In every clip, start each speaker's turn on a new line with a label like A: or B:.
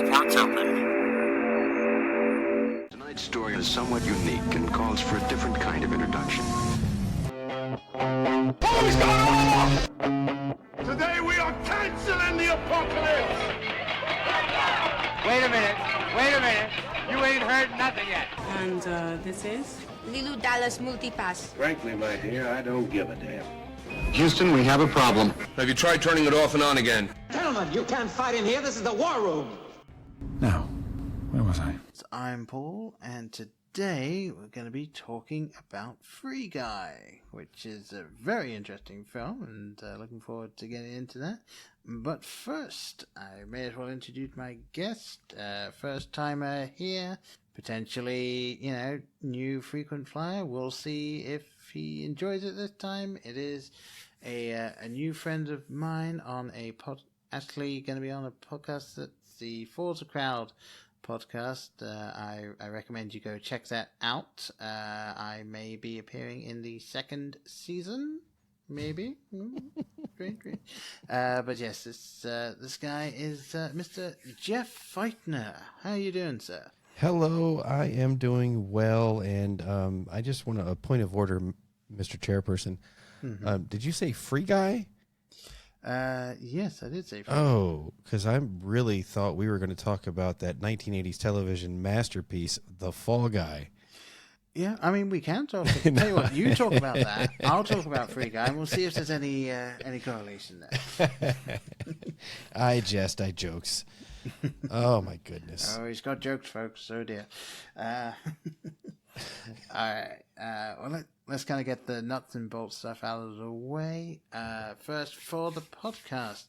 A: Airports open.
B: Tonight's story is somewhat unique and calls for a different kind of introduction.
C: Who's gone off? Today we are canceling the apocalypse!
D: Wait a minute. You ain't heard nothing yet.
E: And this is?
F: Lilu Dallas Multipass.
G: Frankly, my dear, I don't give a damn.
B: Houston, we have a problem.
C: Have you tried turning it off and on again?
H: Gentlemen, you can't fight in here. This is the war room.
I: Now, where was I?
J: So I'm Paul, and today we're going to be talking about Free Guy, which is a very interesting film, and looking forward to getting into that. But first, I may as well introduce my guest, first timer here, potentially, new frequent flyer. We'll see if he enjoys it this time. It is a new friend of mine on a actually going to be on a podcast that's the Falls of Crowd podcast. I recommend you go check that out. I may be appearing in the second season, maybe. Great. But yes, this guy is Mr. Jeff Feightner. How are you doing, sir?
K: Hello, I am doing well, and I just want a point of order, Mr. Chairperson. Mm-hmm. Did you say Free Guy?
J: Yes, I did say Free Guy.
K: Oh, because I really thought we were going to talk about that 1980s television masterpiece, The Fall Guy.
J: Yeah, I mean, we can talk. Tell you what, you talk about that. I'll talk about Free Guy, and we'll see if there's any correlation there.
K: I jokes. Oh, my goodness.
J: Oh, he's got jokes, folks. Oh, dear. All right. Well, let's kind of get the nuts and bolts stuff out of the way. First, for the podcast,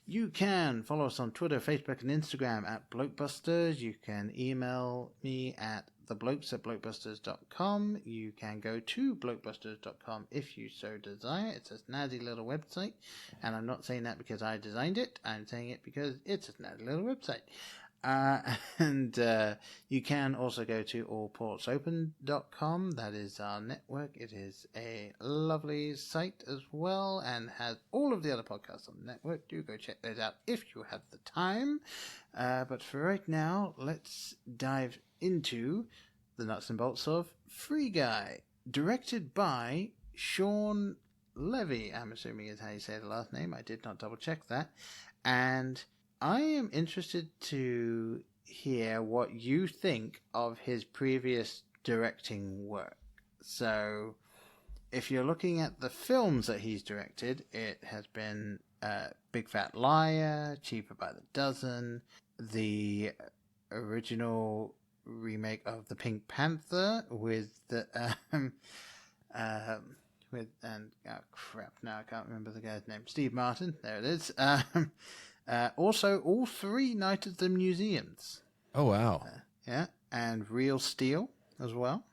J: you can follow us on Twitter, Facebook, and Instagram at BlokeBusters. You can email me at theblokes@blokebusters.com. You can go to blokebusters.com if you so desire. It's a snazzy little website, and I'm not saying that because I designed it. I'm saying it because it's a snazzy little website. And you can also go to allportsopen.com. That is our network. It is a lovely site as well and has all of the other podcasts on the network. Do go check those out if you have the time. But for right now, let's dive into the nuts and bolts of Free Guy, directed by Sean Levy. I'm assuming is how you say the last name. I did not double check that. And I am interested to hear what you think of his previous directing work. So, if you're looking at the films that he's directed, it has been Big Fat Liar, Cheaper by the Dozen, the original remake of The Pink Panther with the now I can't remember the guy's name. Steve Martin. There it is. Also, all three Night at the Museums.
K: Oh, wow.
J: Yeah, and Real Steel as well.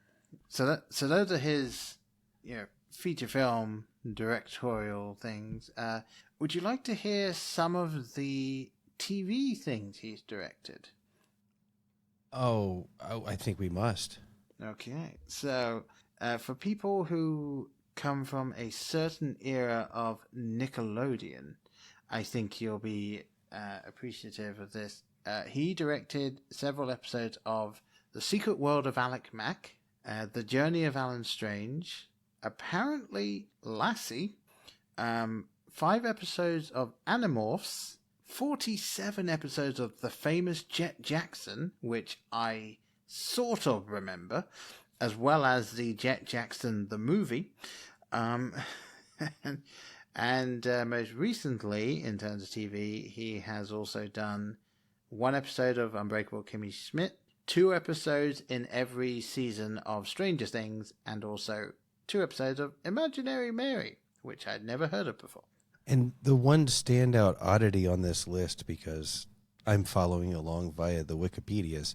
J: So those are his, feature film directorial things. Would you like to hear some of the TV things he's directed?
K: Oh, I think we must.
J: Okay, so for people who come from a certain era of Nickelodeon, I think you'll be appreciative of this. He directed several episodes of The Secret World of Alec Mack, The Journey of Alan Strange, apparently Lassie, 5 episodes of Animorphs, 47 episodes of The Famous Jet Jackson, which I sort of remember, as well as the Jet Jackson the movie, and most recently, in terms of TV, he has also done 1 episode of Unbreakable Kimmy Schmidt, 2 episodes in every season of Stranger Things, and also 2 episodes of Imaginary Mary, which I'd never heard of before.
K: And the one standout oddity on this list, because I'm following along via the Wikipedias,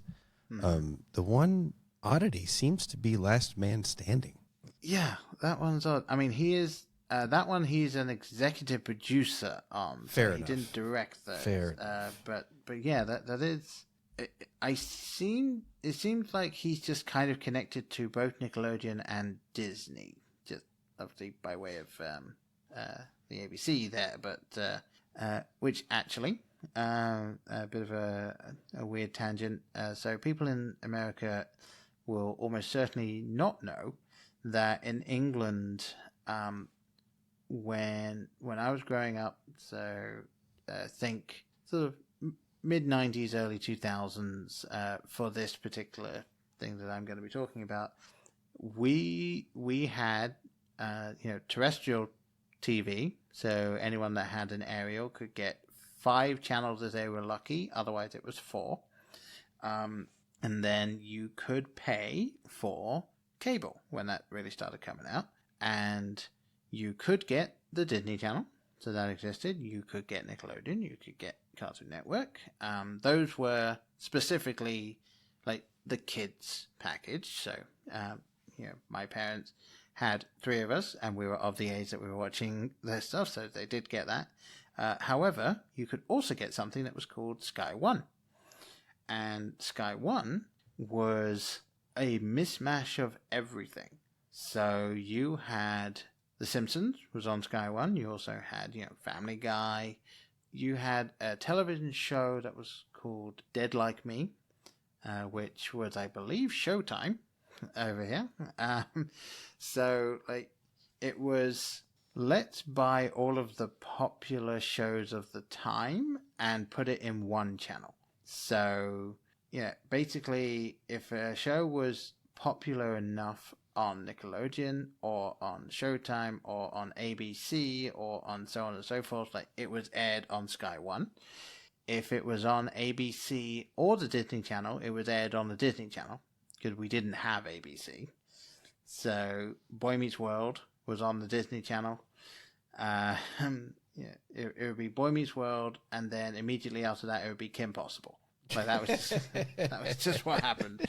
K: the one oddity seems to be Last Man Standing.
J: Yeah, that one's odd. I mean, he is... that one he's an executive producer on.
K: Fair
J: enough. He didn't direct those.
K: Fair.
J: But yeah, that is... It seems like he's just kind of connected to both Nickelodeon and Disney. Just obviously by way of the ABC there, but which actually a bit of a weird tangent. So people in America will almost certainly not know that in England, when I was growing up, so think sort of mid 90s, early 2000s, for this particular thing that I'm going to be talking about, we had terrestrial TV. So anyone that had an aerial could get 5 channels if they were lucky. Otherwise, it was 4. And then you could pay for cable when that really started coming out. And you could get the Disney Channel. So that existed. You could get Nickelodeon. You could get Cartoon Network. Those were specifically like the kids package. So, my parents had 3 of us, and we were of the age that we were watching their stuff, so they did get that. However, you could also get something that was called Sky One. And Sky One was a mishmash of everything. So you had The Simpsons was on Sky One. You also had, Family Guy. You had a television show that was called Dead Like Me, which was, I believe, Showtime over here. So, it was, let's buy all of the popular shows of the time and put it in one channel. So, basically, if a show was popular enough on Nickelodeon or on Showtime or on ABC or on so on and so forth, it was aired on Sky One. If it was on ABC or the Disney Channel, it was aired on the Disney Channel, because we didn't have ABC. So Boy Meets World was on the Disney Channel. It would be Boy Meets World, and then immediately after that, it would be Kim Possible. That was just what happened.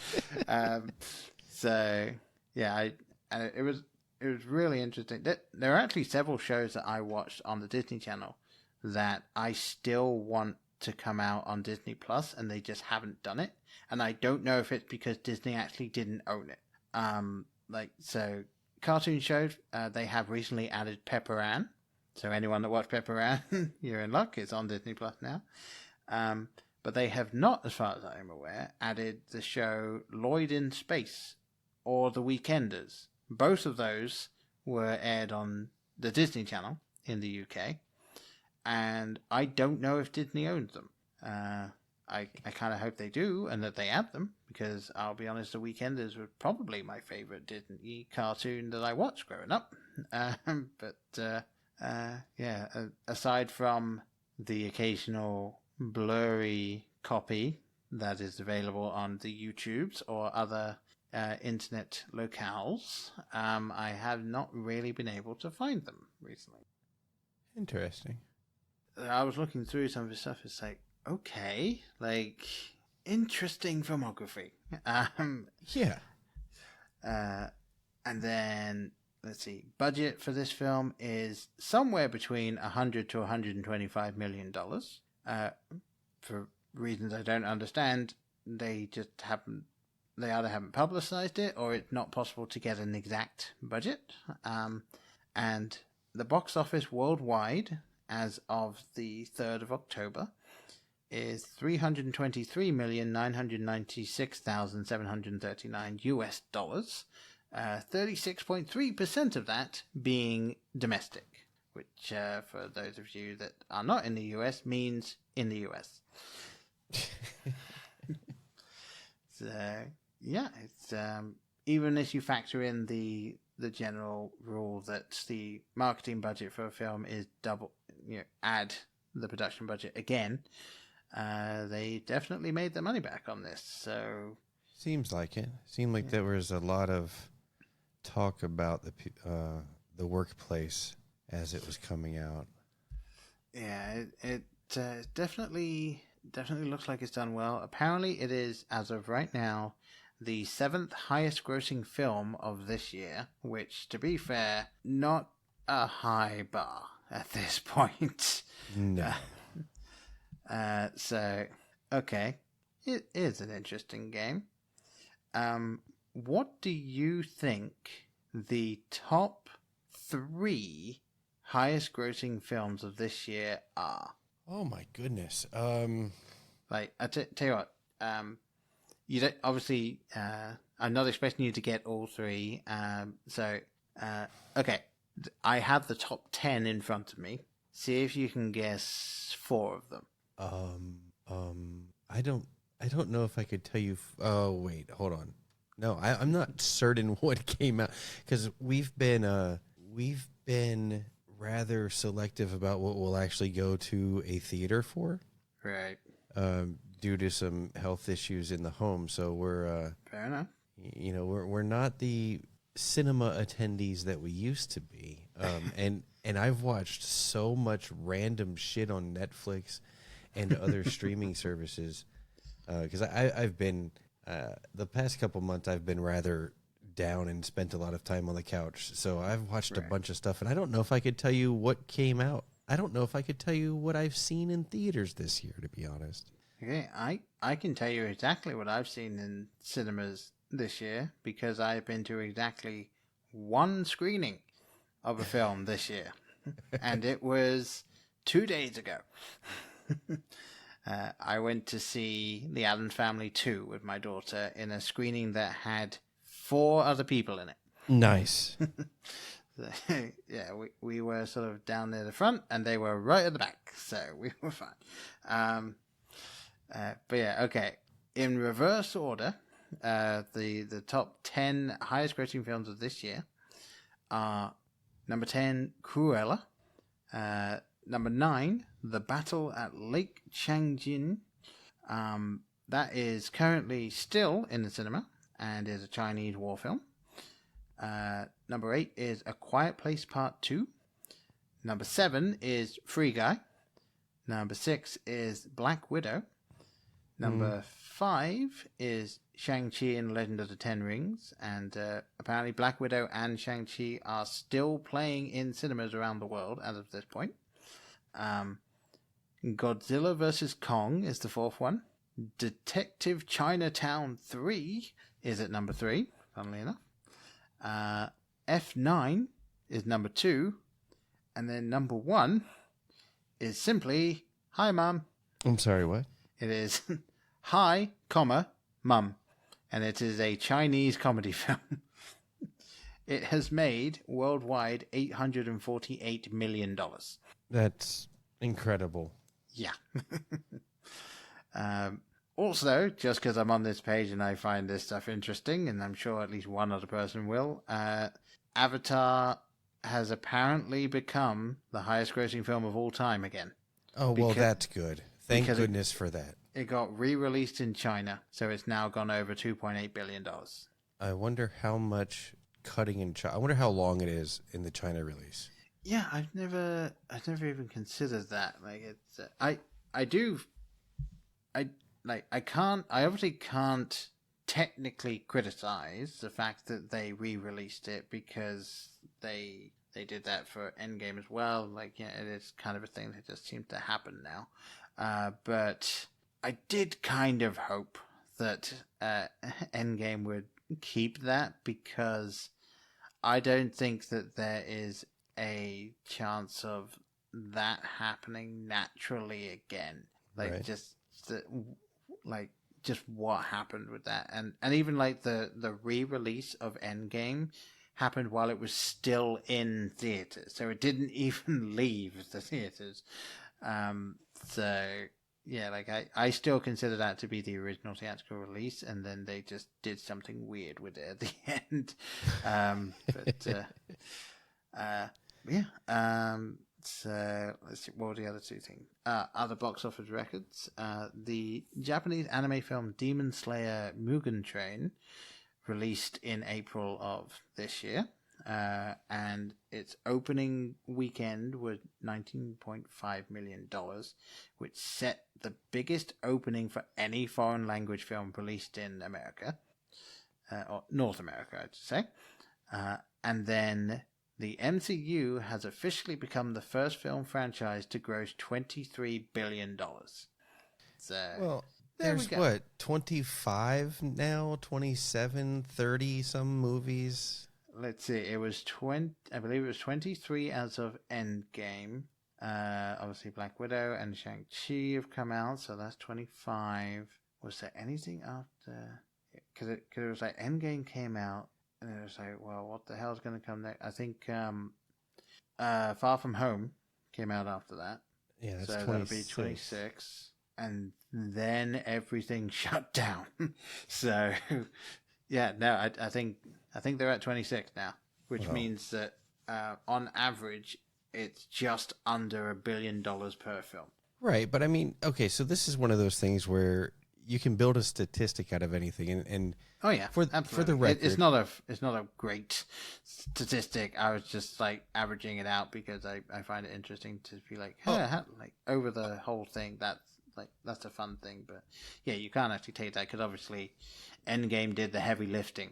J: It was really interesting. There are actually several shows that I watched on the Disney Channel that I still want to come out on Disney Plus, and they just haven't done it. And I don't know if it's because Disney actually didn't own it. Cartoon shows, they have recently added Pepper Ann. So anyone that watched Pepper Ann, you're in luck. It's on Disney Plus now. But they have not, as far as I am aware, added the show Lloyd in Space or The Weekenders. Both of those were aired on the Disney Channel in the UK. And I don't know if Disney owns them. I kind of hope they do and that they add them, because I'll be honest, The Weekenders were probably my favorite Disney cartoon that I watched growing up. Aside from the occasional blurry copy that is available on the YouTubes or other internet locales, I have not really been able to find them recently.
K: Interesting.
J: I was looking through some of his stuff. It's okay, interesting filmography.
K: Yeah.
J: And then, let's see, budget for this film is somewhere between $100 to $125 million. For reasons I don't understand, they either haven't publicized it, or it's not possible to get an exact budget. And the box office worldwide, as of the 3rd of October, is $323,996,739 US dollars. 36.3% of that being domestic, which, for those of you that are not in the US, means in the US. So, it's even if you factor in the general rule that the marketing budget for a film is double, add the production budget again, they definitely made their money back on this. So
K: seems like it. Seemed like there was a lot of talk about the workplace as it was coming out.
J: Yeah, it definitely looks like it's done well. Apparently, it is, as of right now, the 7th highest grossing film of this year, which, to be fair, not a high bar at this point.
K: No.
J: Okay. It is an interesting game. What do you think the top 3 highest grossing films of this year are?
K: Oh my goodness.
J: Like, tell you what, you don't, obviously, I'm not expecting you to get all three. Okay. I have the top 10 in front of me. See if you can guess 4 of them.
K: I don't know if I could tell you. Oh, wait, hold on. No, I'm not certain what came out because we've been rather selective about what we'll actually go to a theater for.
J: Right.
K: Due to some health issues in the home, so we're
J: fair enough.
K: We're not the cinema attendees that we used to be. And I've watched so much random shit on Netflix and other streaming services because I've been the past couple months I've been rather down and spent a lot of time on the couch. So I've watched a bunch of stuff, and I don't know if I could tell you what came out. I don't know if I could tell you what I've seen in theaters this year, to be honest.
J: Okay, I can tell you exactly what I've seen in cinemas this year because I've been to exactly 1 screening of a film this year, and it was 2 days ago. I went to see The Addams Family 2 with my daughter in a screening that had 4 other people in it.
K: Nice.
J: Yeah, we were sort of down near the front, and they were right at the back, so we were fine. But yeah, okay. In reverse order, the top 10 highest grossing films of this year are number 10, Cruella. Number 9, The Battle at Lake Changjin. That is currently still in the cinema and is a Chinese war film. Number 8 is A Quiet Place Part 2. Number 7 is Free Guy. Number 6 is Black Widow. Number 5 is Shang-Chi and Legend of the Ten Rings, and apparently Black Widow and Shang-Chi are still playing in cinemas around the world as of this point. Godzilla vs. Kong is the 4th one. Detective Chinatown 3 is at number 3, funnily enough. F9 is number 2, and then number 1 is simply Hi Mum.
K: I'm sorry, what?
J: It is Hi, Mum, and it is a Chinese comedy film. It has made worldwide $848 million.
K: That's incredible.
J: Yeah. Also, just because I'm on this page and I find this stuff interesting, and I'm sure at least one other person will, Avatar has apparently become the highest grossing film of all time again.
K: Oh, well, that's good. Thank goodness for that.
J: It got re-released in China, so it's now gone over $2.8 billion.
K: I wonder how much cutting in China. I wonder how long it is in the China release.
J: Yeah, I've never even considered that. Like, it's I obviously can't technically criticize the fact that they re-released it because they did that for Endgame as well. Like, yeah, it is kind of a thing that just seems to happen now. But I did kind of hope that Endgame would keep that because I don't think that there is a chance of that happening naturally again. Like, right. just what happened with that, and even like the re-release of Endgame happened while it was still in theaters, so it didn't even leave the theaters. So yeah, like I still consider that to be the original theatrical release, and then they just did something weird with it at the end. So let's see, what were the other 2 things? Other box office records. The Japanese anime film Demon Slayer Mugen Train released in April of this year, and its opening weekend was $19.5 million, which set the biggest opening for any foreign language film released in America, or North America, I'd say. And then the MCU has officially become the first film franchise to gross $23 billion. So,
K: well, there's what, 25 now, 27, 30 some movies?
J: Let's see, it was 20, I believe it was 23 as of Endgame, Obviously, Black Widow and Shang-Chi have come out, so that's 25. Was there anything after? Because it was like Endgame came out, and it was like, well, what the hell's going to come next? I think Far From Home came out after that.
K: Yeah, that's
J: so
K: 26.
J: that would be 26. And then everything shut down. So, yeah, no, I think they're at 26 now, which means that on average, it's just under $1 billion per film.
K: Right, but I mean, okay, so this is one of those things where you can build a statistic out of anything, and
J: oh yeah,
K: for the record,
J: it's not a great statistic. I was just like averaging it out because I find it interesting to be like, like over the whole thing. That's a fun thing, but yeah, you can't actually take that because obviously, Endgame did the heavy lifting.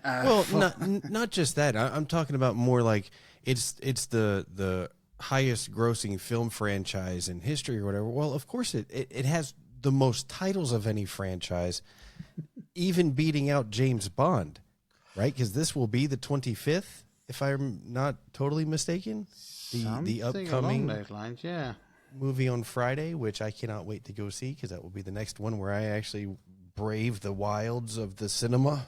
K: Not just that. I'm talking about more like it's the highest grossing film franchise in history or whatever. Well, of course it has the most titles of any franchise, even beating out James Bond, right? Because this will be the 25th, if I'm not totally mistaken. The upcoming
J: along those lines, yeah.
K: Movie on Friday, which I cannot wait to go see because that will be the next one where I actually brave the wilds of the cinema.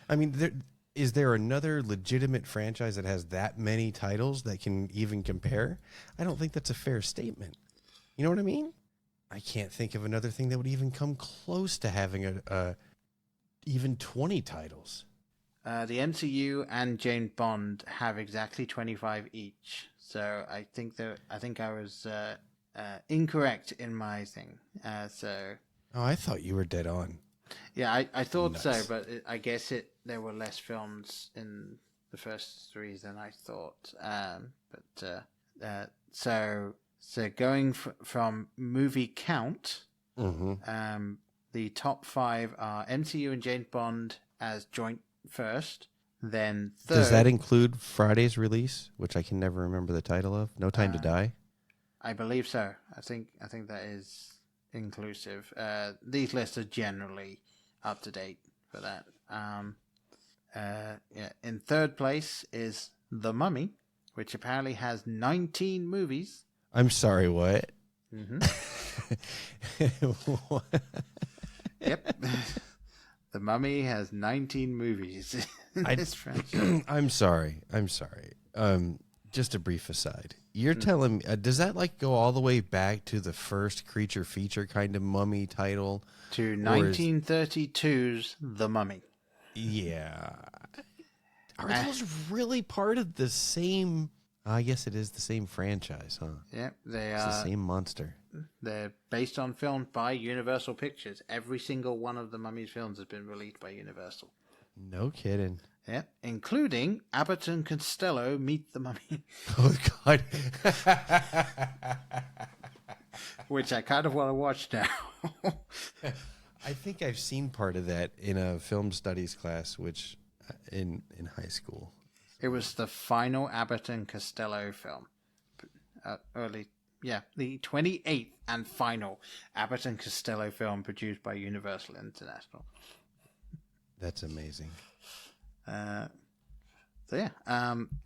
K: I mean, is there another legitimate franchise that has that many titles that can even compare? I don't think that's a fair statement. You know what I mean? I can't think of another thing that would even come close to having even 20 titles.
J: The MCU and James Bond have exactly 25 each. So I think I was incorrect in my thing. Oh,
K: I thought you were dead on.
J: Yeah, I thought
K: Nuts.
J: so, but I guess there were less films in the first three than I thought. So going from movie count, the top 5 are MCU and James Bond as joint first. Then third.
K: Does that include Friday's release, which I can never remember the title of? No Time to Die?
J: I believe so. I think that is inclusive. These lists are generally up to date for that. In third place is The Mummy, which apparently has 19 movies.
K: I'm sorry, what?
J: Yep. The Mummy has 19 movies in this franchise.
K: I'm sorry. Just a brief aside. You're telling me, does that like go all the way back to the first creature feature kind of mummy title?
J: To 1932's The Mummy.
K: Yeah. Are those really part of the same... I guess it is the same franchise, huh?
J: Yeah, they
K: it's
J: are.
K: The same monster.
J: They're based on films by Universal Pictures. Every single one of the Mummy's films has been released by Universal.
K: No kidding.
J: Yeah, including Abbott and Costello Meet the Mummy.
K: Oh, God.
J: Which I kind of want to watch now.
K: I think I've seen part of that in a film studies class, which in high school.
J: It was the final Abbott and Costello film. The 28th and final Abbott and Costello film produced by Universal International.
K: That's amazing.
J: And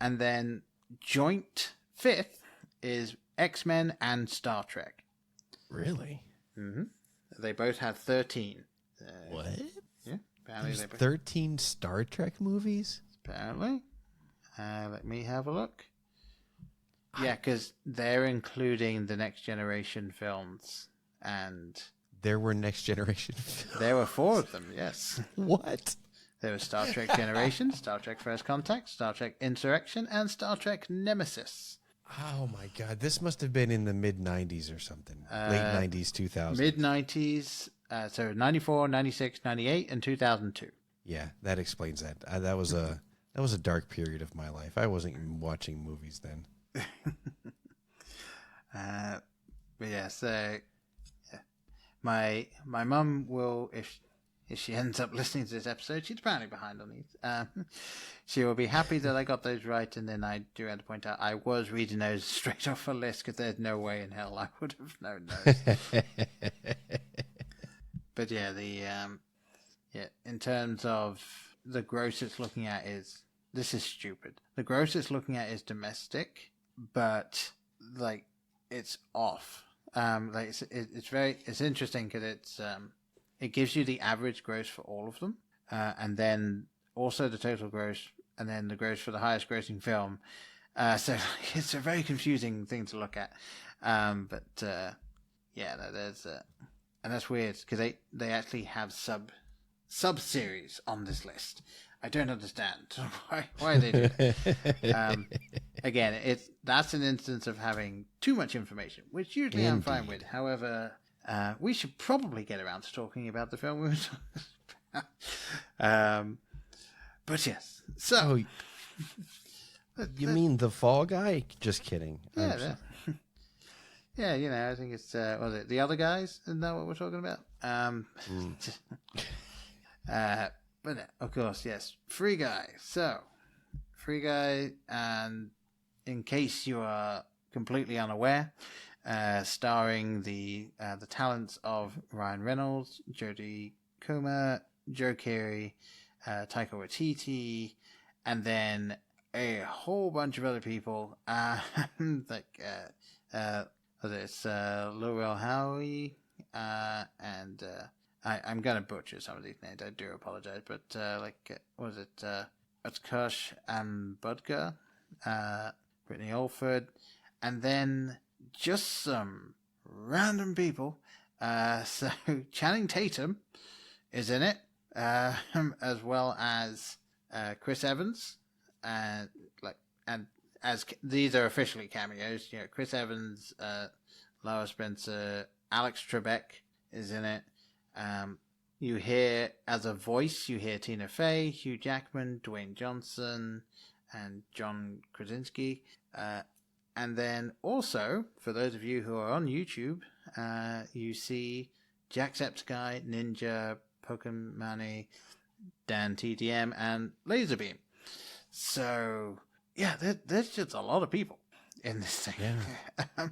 J: then joint 5th is X-Men and Star Trek.
K: Really?
J: Mm-hmm. They both have 13.
K: What?
J: Yeah. Apparently
K: There's 13 Star Trek movies?
J: Apparently. Let me have a look. Yeah, because they're including the Next Generation films. And
K: there were Next Generation films?
J: There were 4 of them, yes.
K: What?
J: There was Star Trek Generation, Star Trek First Contact, Star Trek Insurrection, and Star Trek Nemesis.
K: Oh my God, this must have been in the mid-90s or something. Late 90s, 2000.
J: Mid-90s, so 94, 96, 98, and 2002.
K: Yeah, that explains that. That was a dark period of my life. I wasn't even watching movies then.
J: But yeah, so yeah. My mum will, if she ends up listening to this episode, she's apparently behind on these. She will be happy that I got those right, and then I do have to point out I was reading those straight off a list because there's no way in hell I would have known those. But yeah, in terms of the gross it's looking at this is stupid. The gross it's looking at is domestic, but like it's off. Like it's interesting because it gives you the average gross for all of them, and then also the total gross, and then the gross for the highest grossing film. So it's a very confusing thing to look at. But yeah, no, there's and that's weird because they actually have sub series on this list. I don't understand why they do that. Again, that's an instance of having too much information, which usually I'm fine with. However, we should probably get around to talking about the film we were talking about. But yes, so
K: you mean the Fall Guy? Just kidding.
J: Yeah, yeah. You know, I think it's was it The Other Guys? Isn't that what we're talking about? But of course, yes, Free Guy. So, Free Guy, and in case you are completely unaware, starring the talents of Ryan Reynolds, Jodie Comer, Joe Keery, Taika Waititi, and then a whole bunch of other people, like it's Laurel Howe, and I'm gonna butcher some of these names. I do apologize, but was it Utkarsh Ambudkar, Brittany Alford, and then just some random people. So Channing Tatum is in it, as well as Chris Evans, and as these are officially cameos. You know, Chris Evans, Lara Spencer, Alex Trebek is in it. You hear, as a voice, you hear Tina Fey, Hugh Jackman, Dwayne Johnson, and John Krasinski. And then also, for those of you who are on YouTube, you see Jacksepticeye, Ninja, Pokemani, Dan TDM, and Laserbeam. So, yeah, there's just a lot of people in this thing. Yeah.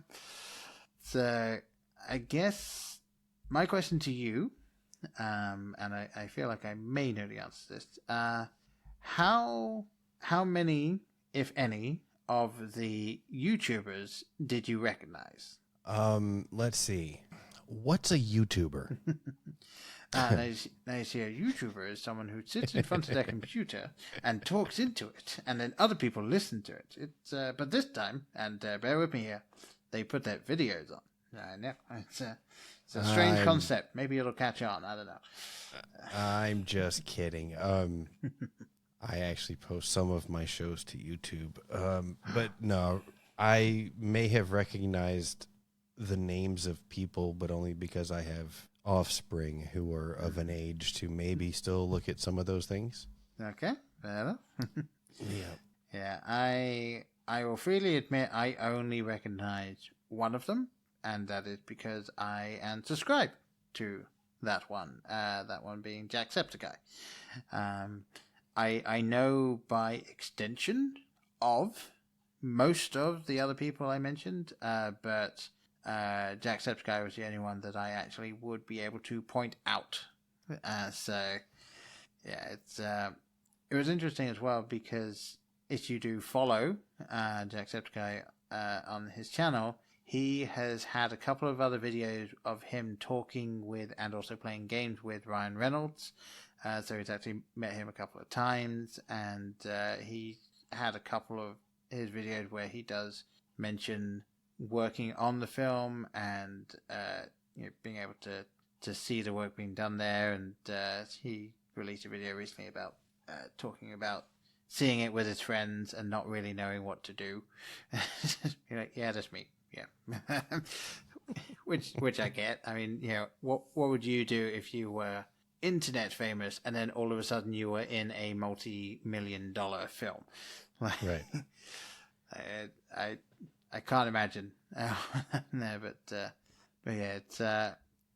J: So, I guess my question to you, and I feel like I may know the answer to this, how many, if any, of the YouTubers did you recognize?
K: Let's see. What's a YouTuber?
J: Now you see, a YouTuber is someone who sits in front of their computer and talks into it, and then other people listen to it. It's but this time, and bear with me here, they put their videos on. I know it's a strange concept. Maybe it'll catch on. I don't know.
K: I'm just kidding. I actually post some of my shows to YouTube. But no, I may have recognized the names of people, but only because I have offspring who are of an age to maybe still look at some of those things.
J: Okay, fair enough.
K: Yeah.
J: Yeah, I will freely admit I only recognize one of them, and that is because I am subscribed to that one being Jacksepticeye. I know by extension of most of the other people I mentioned, but Jacksepticeye was the only one that I actually would be able to point out. So, yeah, it was interesting as well because if you do follow Jacksepticeye on his channel, he has had a couple of other videos of him talking with and also playing games with Ryan Reynolds. So he's actually met him a couple of times, and he had a couple of his videos where he does mention working on the film and being able to see the work being done there. And he released a video recently about talking about seeing it with his friends and not really knowing what to do. You're like, yeah, that's me. Yeah. which I get. I mean, what would you do if you were internet famous and then all of a sudden you were in a multi-million-dollar film?
K: Right.
J: I can't imagine. No, but yeah,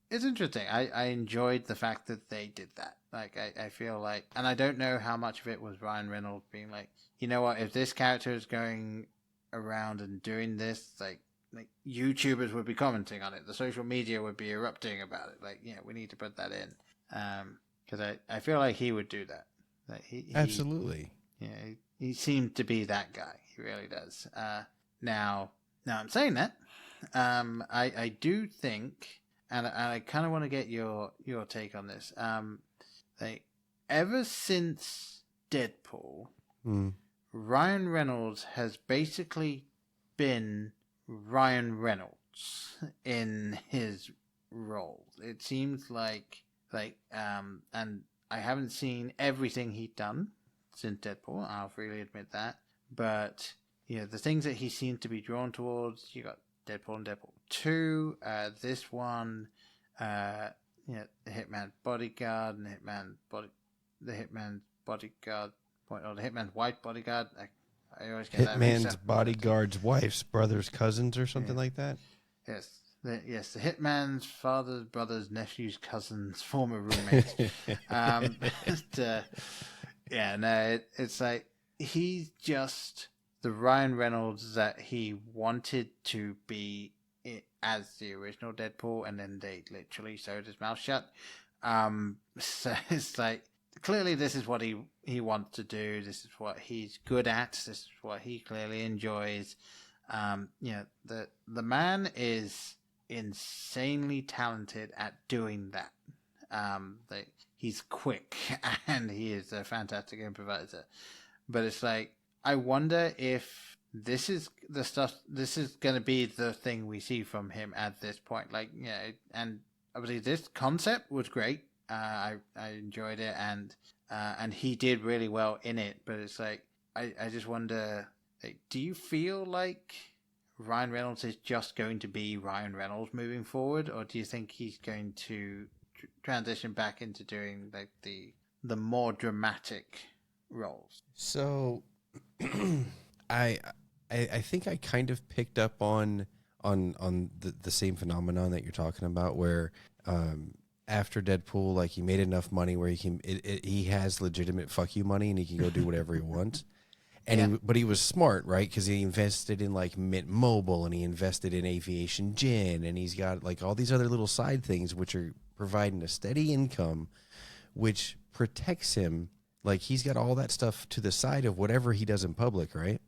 J: it's interesting. I enjoyed the fact that they did that. Like, I feel like, and I don't know how much of it was Ryan Reynolds being like, you know what, if this character is going around and doing this, like YouTubers would be commenting on it. The social media would be erupting about it. Like, yeah, we need to put that in. Because I feel like he would do that. Like he
K: Absolutely.
J: Yeah, he seemed to be that guy. He really does. Now I'm saying that, I do think, and I kind of want to get your take on this. Like, ever since Deadpool, Ryan Reynolds has basically been Ryan Reynolds in his role. It seems like, and I haven't seen everything he's done since Deadpool, I'll freely admit that, but, you know, the things that he seems to be drawn towards, you got Deadpool and Deadpool 2, this one, you know, the Hitman's Bodyguard and the Hitman's Bodyguard, or the Hitman's Wife Bodyguard. I always get that mixed
K: Hitman's
J: up.
K: bodyguard's wife's brother's cousins or something like that.
J: Yes, the Hitman's father's brother's nephew's cousin's former roommates. Yeah, no, it's like he's just the Ryan Reynolds that he wanted to be as the original Deadpool, and then they literally sewed his mouth shut. So it's like, clearly this is what he wants to do. This is what he's good at. This is what he clearly enjoys. You know, the man is insanely talented at doing that. He's quick and he is a fantastic improviser. But it's like, I wonder if this is the stuff. This is going to be the thing we see from him at this point. Like, you know, and obviously this concept was great. I enjoyed it, and he did really well in it. But it's like, I just wonder, like, do you feel like Ryan Reynolds is just going to be Ryan Reynolds moving forward, or do you think he's going to transition back into doing like the more dramatic roles?
K: So, I think I kind of picked up on the same phenomenon that you're talking about, where after Deadpool, like, he made enough money where he has legitimate fuck you money and he can go do whatever he wants. And but he was smart, right? Because he invested in like Mint Mobile, and he invested in Aviation Gin, and he's got like all these other little side things which are providing a steady income, which protects him. Like, he's got all that stuff to the side of whatever he does in public, right?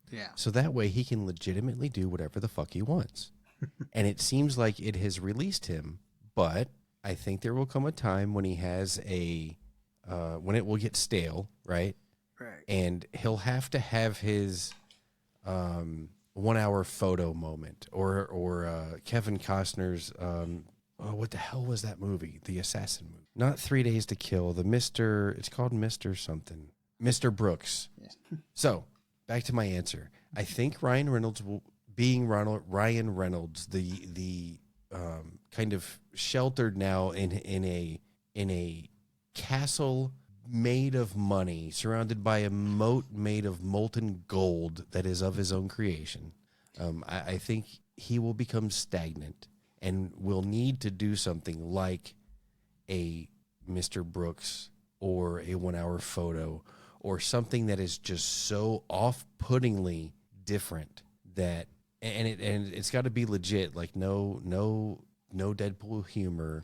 J: Yeah.
K: So that way he can legitimately do whatever the fuck he wants. And it seems like it has released him, but I think there will come a time when he has when it will get stale, right?
J: Right.
K: And he'll have to have his 1 hour photo moment, or Kevin Costner's what the hell was that movie? The assassin movie. Not 3 Days to Kill. It's called Mr. something. Mr. Brooks. Yeah. So, back to my answer. I think Ryan Reynolds Ryan Reynolds, the kind of sheltered now in a castle made of money, surrounded by a moat made of molten gold that is of his own creation. I think he will become stagnant and will need to do something like a Mr. Brooks or a 1 hour photo, or something that is just so off-puttingly different that, and it's got to be legit, like no Deadpool humor,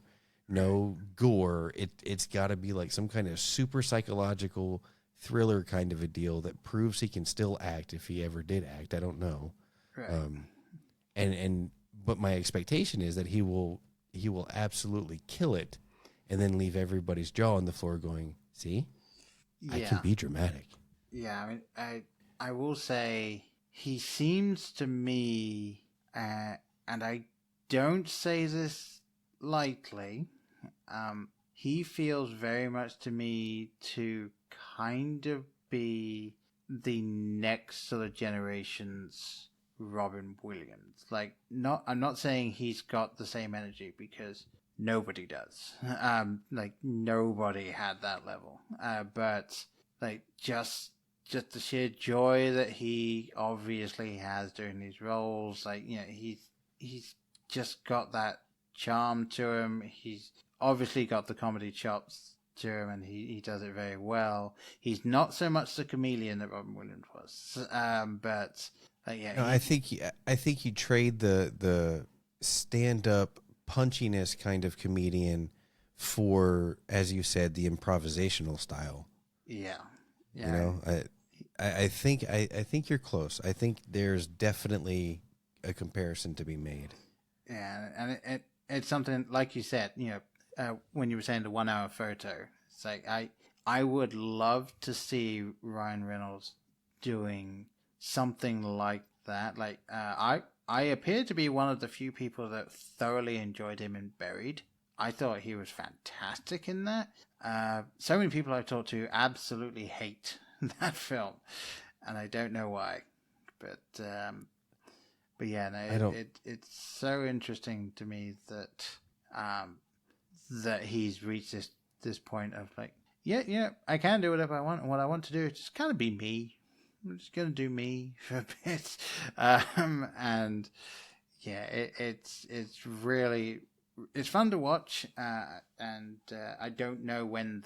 K: no gore. It's got to be like some kind of super psychological thriller kind of a deal that proves he can still act, if he ever did act. I don't know.
J: Right.
K: But my expectation is that he will absolutely kill it, and then leave everybody's jaw on the floor going, see, I can be dramatic.
J: Yeah, I mean, I will say he seems to me, and I don't say this lightly, he feels very much to me to kind of be the next sort of generation's Robin Williams. Like, I'm not saying he's got the same energy, because nobody does. Like, nobody had that level. But like, just the sheer joy that he obviously has doing these roles, like, you know, he's just got that charm to him. He's obviously got the comedy chops to him, and he does it very well. He's not so much the chameleon that Robin Williams was, but yeah.
K: No, I think you trade the stand-up punchiness kind of comedian for, as you said, the improvisational style.
J: Yeah.
K: You know, I think you're close. I think there's definitely a comparison to be made.
J: Yeah, and it's something like you said. When you were saying the 1 hour photo, it's like I would love to see Ryan Reynolds doing something like that. Like I appear to be one of the few people that thoroughly enjoyed him in Buried. I thought he was fantastic in that. So many people I've talked to absolutely hate that film, and I don't know why. But yeah, no, it's so interesting to me that that he's reached this point of like, yeah, I can do whatever I want, and what I want to do is just kind of be me. I'm just gonna do me for a bit, and yeah, it's really. It's fun to watch, and I don't know when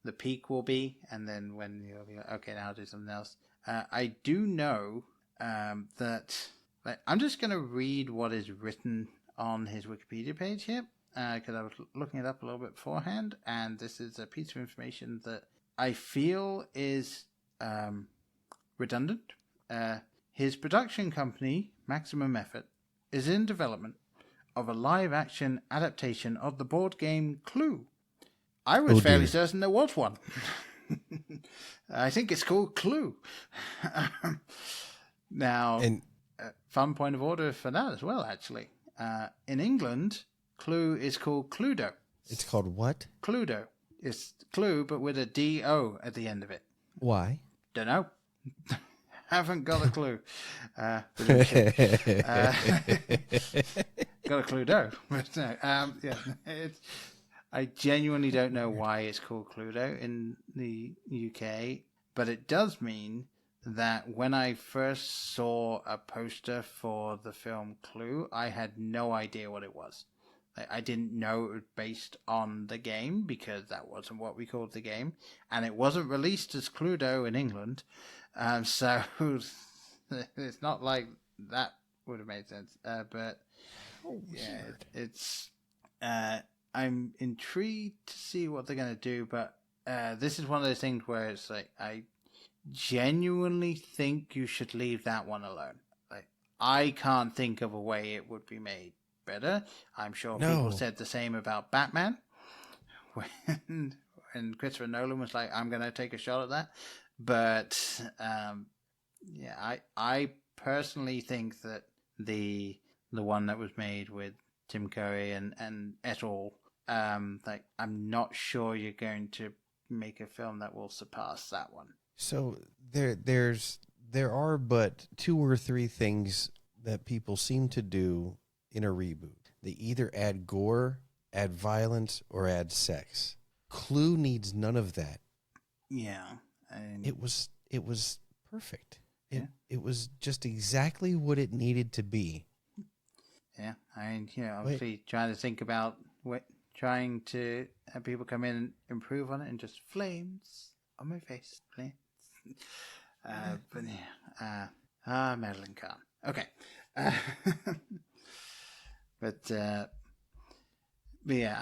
J: the peak will be, and then when you'll be like, okay, now I'll do something else. I do know that I'm just going to read what is written on his Wikipedia page here, because I was looking it up a little bit beforehand, and this is a piece of information that I feel is redundant. His production company, Maximum Effort, is in development of a live-action adaptation of the board game Clue. I was fairly certain there was one. I think it's called Clue. Now, fun point of order for that as well, actually. In England, Clue is called Cluedo.
K: It's called what?
J: Cluedo. It's Clue, but with a D-O at the end of it.
K: Why?
J: Don't know. Haven't got a clue. Got a Cluedo. But no, yeah, I genuinely don't know why it's called Cluedo in the UK, but it does mean that when I first saw a poster for the film Clue, I had no idea what it was. I didn't know it was based on the game because that wasn't what we called the game, and it wasn't released as Cluedo in England. So it's not like that would have made sense. But yeah, it's. I'm intrigued to see what they're going to do, but this is one of those things where it's like I genuinely think you should leave that one alone. Like I can't think of a way it would be made better. I'm sure people said the same about Batman when Christopher Nolan was like, "I'm going to take a shot at that." But yeah, I personally think that the one that was made with Tim Curry and et al. Like I'm not sure you're going to make a film that will surpass that one.
K: So there are but 2 or 3 things that people seem to do in a reboot. They either add gore, add violence, or add sex. Clue needs none of that.
J: Yeah.
K: It was perfect. It was just exactly what it needed to be.
J: Yeah, I mean, obviously trying to think about trying to have people come in and improve on it, and just flames on my face, flames. But yeah, Madeline Kahn. Okay, but yeah,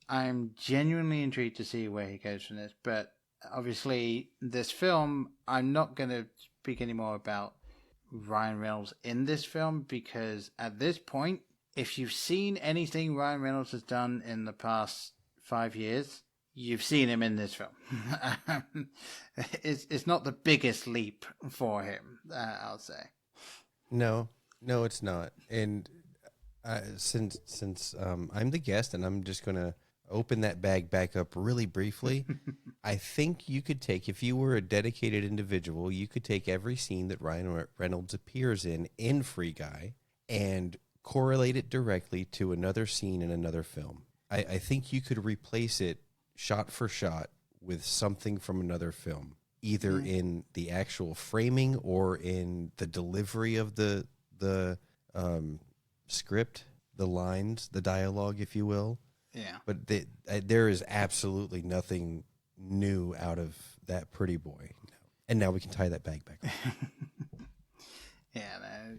J: I'm genuinely intrigued to see where he goes from this. But obviously, this film, I'm not going to speak anymore about Ryan Reynolds in this film, because at this point, if you've seen anything Ryan Reynolds has done in the past 5 years, you've seen him in this film. It's not the biggest leap for him, I'll say.
K: No, it's not. And since I'm the guest and I'm just going to open that bag back up really briefly, I think you could take, if you were a dedicated individual, you could take every scene that Ryan Reynolds appears in Free Guy and correlate it directly to another scene in another film. I think you could replace it shot for shot with something from another film, either in the actual framing or in the delivery of the script, the lines, the dialogue, if you will.
J: Yeah.
K: But there is absolutely nothing new out of that pretty boy. And now we can tie that bag back on.
J: Yeah, no,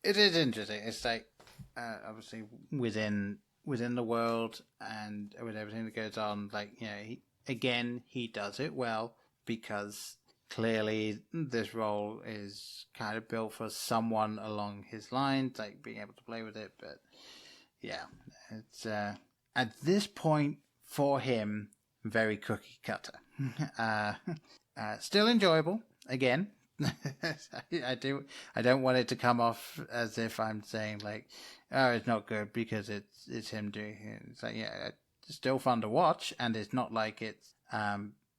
J: it is interesting. It's like obviously within the world and with everything that goes on, like, he does it well because clearly this role is kind of built for someone along his lines, like being able to play with it. But yeah, it's at this point for him, very cookie cutter. Still enjoyable. Again, I don't want it to come off as if I'm saying like, oh, it's not good because it's him doing it. It's like, yeah, it's still fun to watch, and it's not like it's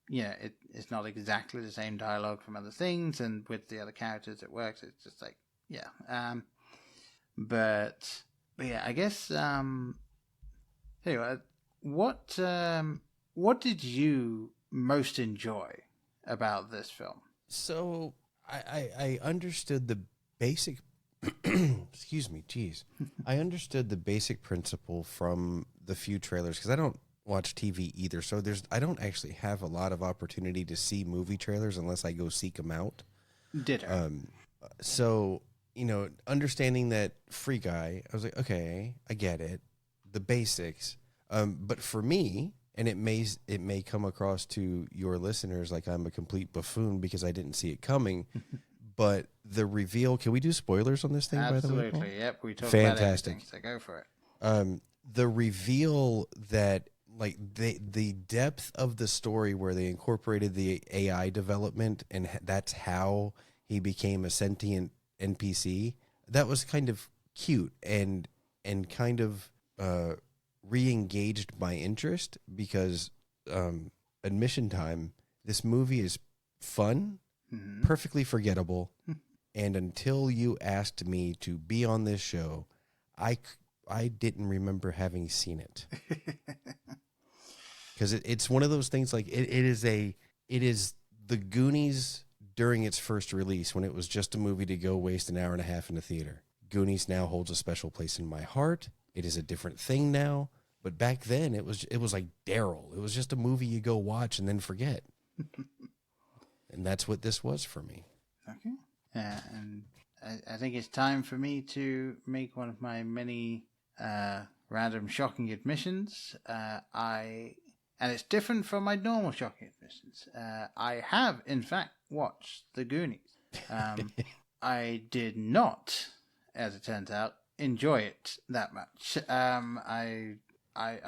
J: it's not exactly the same dialogue from other things, and with the other characters it works. It's just like, yeah. But yeah, I guess anyway, what did you most enjoy about this film?
K: So I understood the basic excuse me, geez. I understood the basic principle from the few trailers, because I don't watch TV either. So I don't actually have a lot of opportunity to see movie trailers unless I go seek them out.
J: Ditto.
K: So, understanding that Free Guy, I was like, okay, I get it. The basics. But for me, and it may come across to your listeners like I'm a complete buffoon because I didn't see it coming. But the reveal, can we do spoilers on this thing,
J: Absolutely.
K: by the way?
J: Absolutely, yep. We talk
K: Fantastic.
J: about everything, so go for it.
K: The reveal that, like, the depth of the story where they incorporated the AI development, and that's how he became a sentient NPC, that was kind of cute and kind of re-engaged my interest because, admission time, this movie is fun, perfectly forgettable, and until you asked me to be on this show, I didn't remember having seen it. Because it's one of those things, like, it is the Goonies during its first release, when it was just a movie to go waste an hour and a half in a theater. Goonies now holds a special place in my heart. It is a different thing now, but back then it was like Daryl. It was just a movie you go watch and then forget. And that's what this was for me.
J: Okay. And I think it's time for me to make one of my many random shocking admissions. And it's different from my normal shocking admissions. I have, in fact, watched The Goonies. I did not, as it turns out, enjoy it that much. I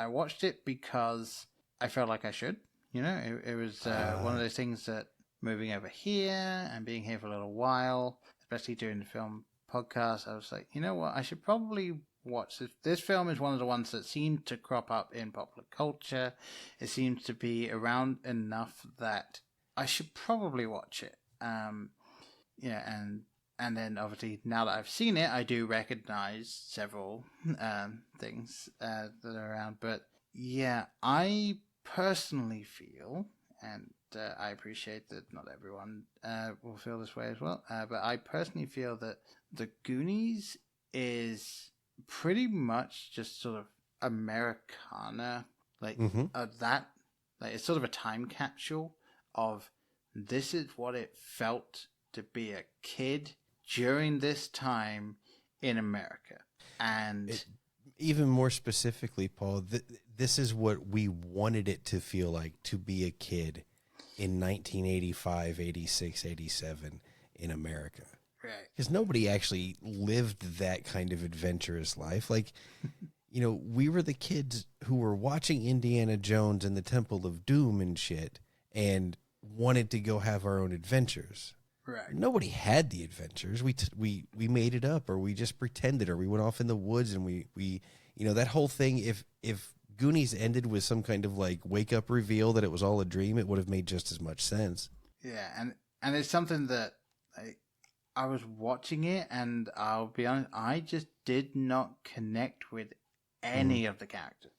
J: watched it because I felt like I should. It was one of those things that moving over here and being here for a little while, especially during the film podcast, I was like, you know what, I should probably watch this. This film is one of the ones that seemed to crop up in popular culture. It seems to be around enough that I should probably watch it. And then obviously now that I've seen it, I do recognize several things that are around. But yeah, I personally feel, and I appreciate that not everyone will feel this way as well, but I personally feel that The Goonies is pretty much just sort of Americana, like that. Like, it's sort of a time capsule of this is what it felt to be a kid during this time in America. And
K: even more specifically, Paul, this is what we wanted it to feel like to be a kid in 1985, 86, 87 in America.
J: right.
K: Because nobody actually lived that kind of adventurous life. Like, we were the kids who were watching Indiana Jones and the Temple of Doom and shit and wanted to go have our own adventures.
J: Right.
K: Nobody had the adventures. We made it up, or we just pretended, or we went off in the woods and we that whole thing. If Goonies ended with some kind of like wake up reveal that it was all a dream, it would have made just as much sense.
J: Yeah, and it's something that I was watching it, and I'll be honest, I just did not connect with any of the characters.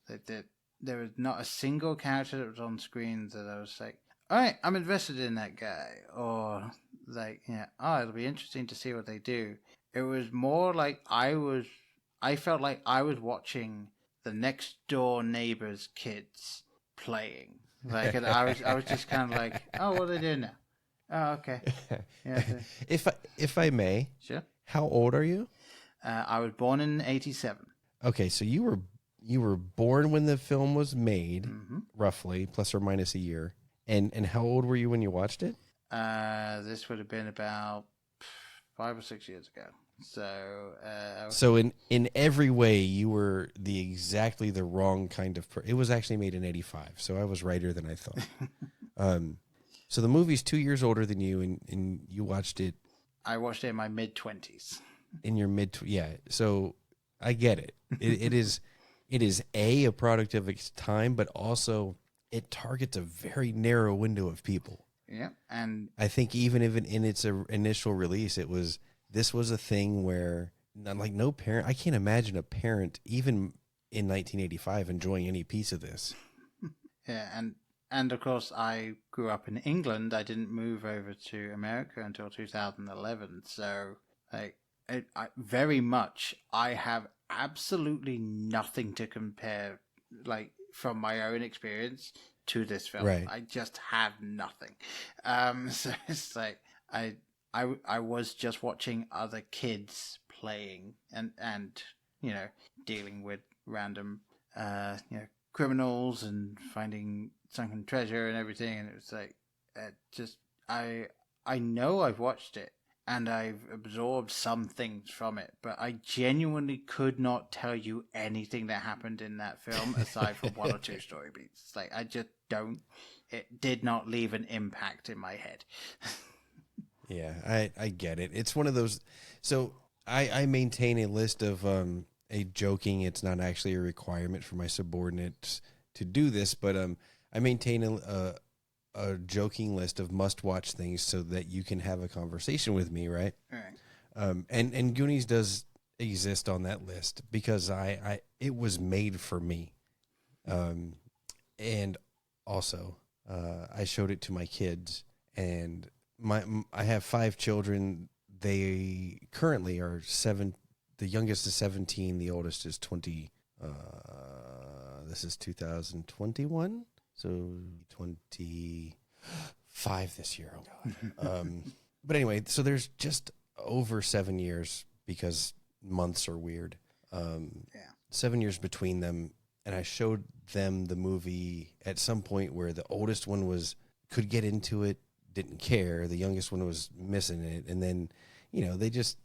J: There was not a single character that was on screen that I was like, all right, I'm invested in that guy, or like, it'll be interesting to see what they do. It was more like I felt like I was watching the next door neighbor's kids playing. Like, and I was just kind of like, oh, what are they doing now? Oh, okay. Yeah.
K: If I may,
J: Sure.
K: How old are you?
J: I was born in 87.
K: Okay, so you were born when the film was made, roughly, plus or minus a year. And how old were you when you watched it?
J: This would have been about 5 or 6 years ago.
K: So in every way, you were exactly the wrong kind of It was actually made in 85, so I was righter than I thought. So the movie's 2 years older than you, and you watched it.
J: I watched it in my mid-20s.
K: In your yeah. So I get it. It is a product of its time, but also it targets a very narrow window of people.
J: Yeah, and
K: I think even if in its initial release, this was a thing where no parent. I can't imagine a parent even in 1985 enjoying any piece of this.
J: Yeah, and of course I grew up in England. I didn't move over to America until 2011. So I have absolutely nothing to compare from my own experience to this film.
K: Right.
J: I just have nothing. So it's like I was just watching other kids playing and dealing with random criminals and finding sunken treasure and everything, and it was like I know I've watched it and I've absorbed some things from it, but I genuinely could not tell you anything that happened in that film aside from one or two story beats. It's like I just don't. It did not leave an impact in my head.
K: Yeah, I get it. It's one of those. So I maintain a list of a joking. It's not actually a requirement for my subordinates to do this, but I maintain a joking list of must-watch things so that you can have a conversation with me, right?
J: Right.
K: And Goonies does exist on that list because it was made for me, and also I showed it to my kids, and I have 5 children. They currently are 7. The youngest is 17. The oldest is 20. This is 2021. So 25 this year. Oh God. But anyway, so there's just over 7 years because months are weird. 7 years between them. And I showed them the movie at some point where the oldest one could get into it, didn't care. The youngest one was missing it. And then, it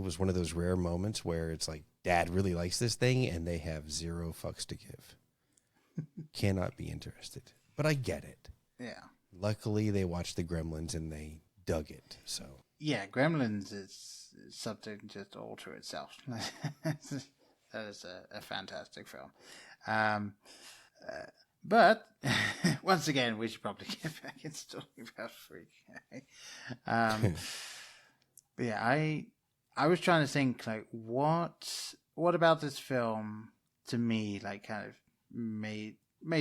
K: was one of those rare moments where it's like, Dad really likes this thing and they have 0 fucks to give. Cannot be interested. But I get it.
J: Yeah.
K: Luckily, they watched the Gremlins and they dug it. So
J: yeah, Gremlins is something just all to itself. That is a fantastic film. But once again, we should probably get back into talking about Freak. But yeah, I was trying to think what about this film to me kind of made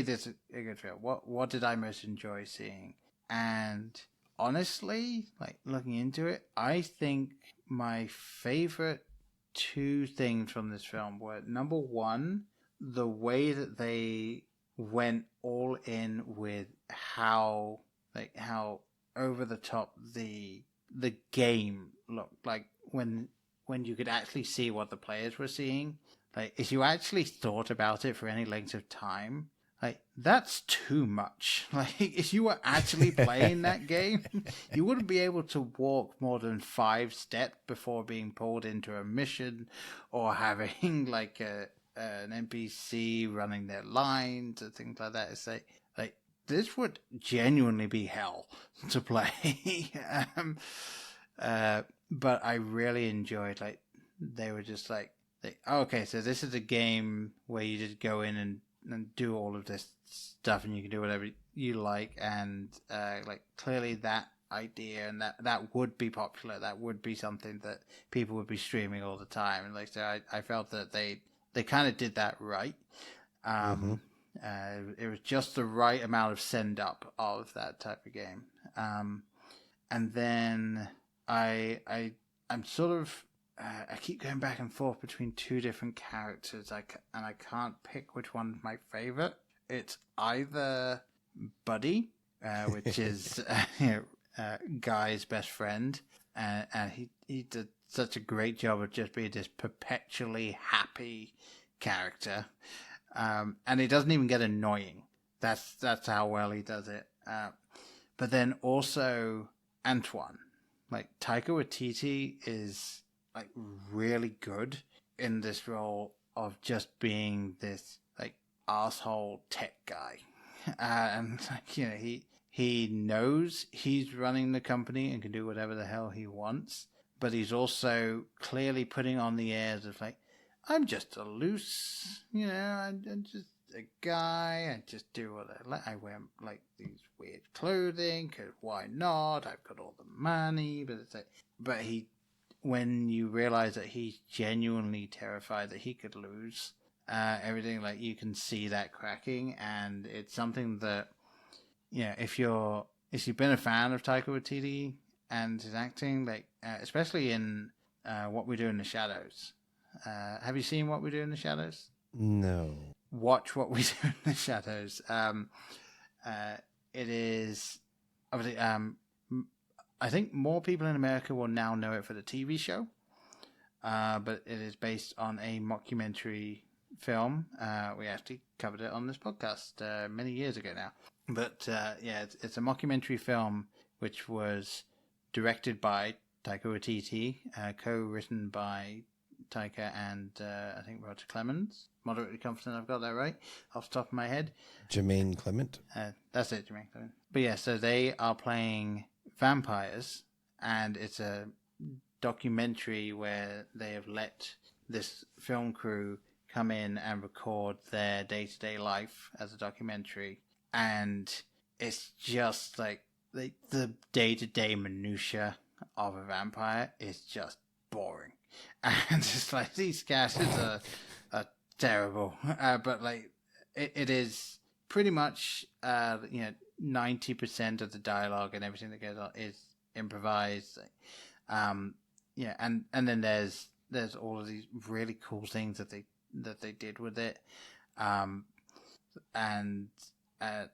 J: this a good film. What did I most enjoy seeing? And honestly, looking into it, I think my favorite 2 things from this film were, number one, the way that they went all in with how over the top the game looked like when you could actually see what the players were seeing. If you actually thought about it for any length of time, that's too much. If you were actually playing that game, you wouldn't be able to walk more than 5 steps before being pulled into a mission or having an NPC running their lines or things like that. It's like this would genuinely be hell to play. But I really enjoyed they were just okay, so this is a game where you just go in and do all of this stuff and you can do whatever you like, and clearly that idea and that would be popular. That would be something that people would be streaming all the time, and so I felt that they kind of did that right. It was just the right amount of send up of that type of game. And then I'm sort of I keep going back and forth between 2 different characters. And I can't pick which one's my favorite. It's either Buddy, which is Guy's best friend, and he did such a great job of just being this perpetually happy character, and he doesn't even get annoying. That's how well he does it. but then also Antoine. Like, Taika Waititi is like really good in this role of just being this like asshole tech guy, and like, you know, he knows he's running the company and can do whatever the hell he wants, but he's also clearly putting on the airs of like, I'm just a loose, you know, I'm just a guy. I just do what I like. I wear like these weird clothing, 'cause why not? I've got all the money, but it's like, but when you realize that he's genuinely terrified that he could lose everything, like, you can see that cracking, and it's something that, you know, if you've been a fan of Taika Waititi and his acting, like, especially in What We Do in the Shadows. Have you seen What We Do in the Shadows?
K: No.
J: Watch What We Do in the Shadows. It is obviously, I think more people in America will now know it for the TV show, but it is based on a mockumentary film. We actually covered it on this podcast many years ago now. But yeah, it's a mockumentary film which was directed by Taika Waititi, co-written by Taika and I think Roger Clemens. Moderately confident I've got that right off the top of my head.
K: Jermaine Clement.
J: That's it, Jermaine Clement. But yeah, so they are playing vampires, and it's a documentary where they have let this film crew come in and record their day-to-day life as a documentary, and it's just like the day-to-day minutia of a vampire is just boring. And it's like, these characters are terrible, but like it is pretty much 90% of the dialogue and everything that goes on is improvised. Yeah, and then there's all of these really cool things that they did with it, and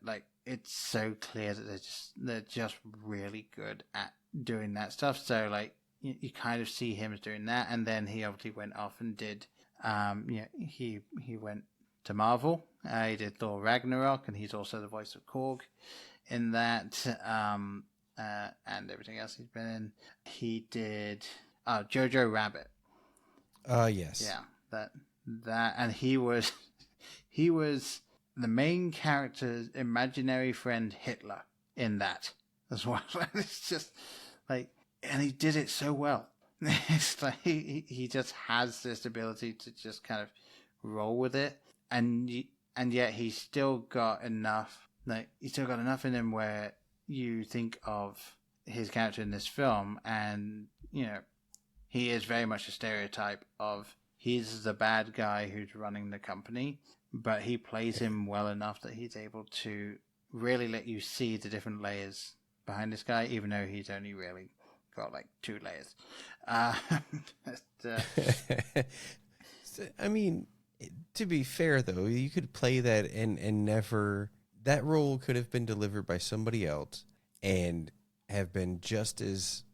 J: like, it's so clear that they're just really good at doing that stuff. So like, you kind of see him as doing that, and then he obviously went off and did, he went to Marvel. He did Thor Ragnarok, and he's also the voice of Korg in that, and everything else he's been in. He did Jojo Rabbit.
K: Yes.
J: Yeah, that, and he was the main character's imaginary friend Hitler in that as well. It's just like, and he did it so well. It's like he just has this ability to just kind of roll with it, and yet he's still got enough. Like, he's still got enough in him where you think of his character in this film, and you know, he is very much a stereotype of, he's the bad guy who's running the company, but he plays him well enough that he's able to really let you see the different layers behind this guy, even though he's only really got like 2 layers.
K: I mean, to be fair though, you could play that and never, that role could have been delivered by somebody else and have been just as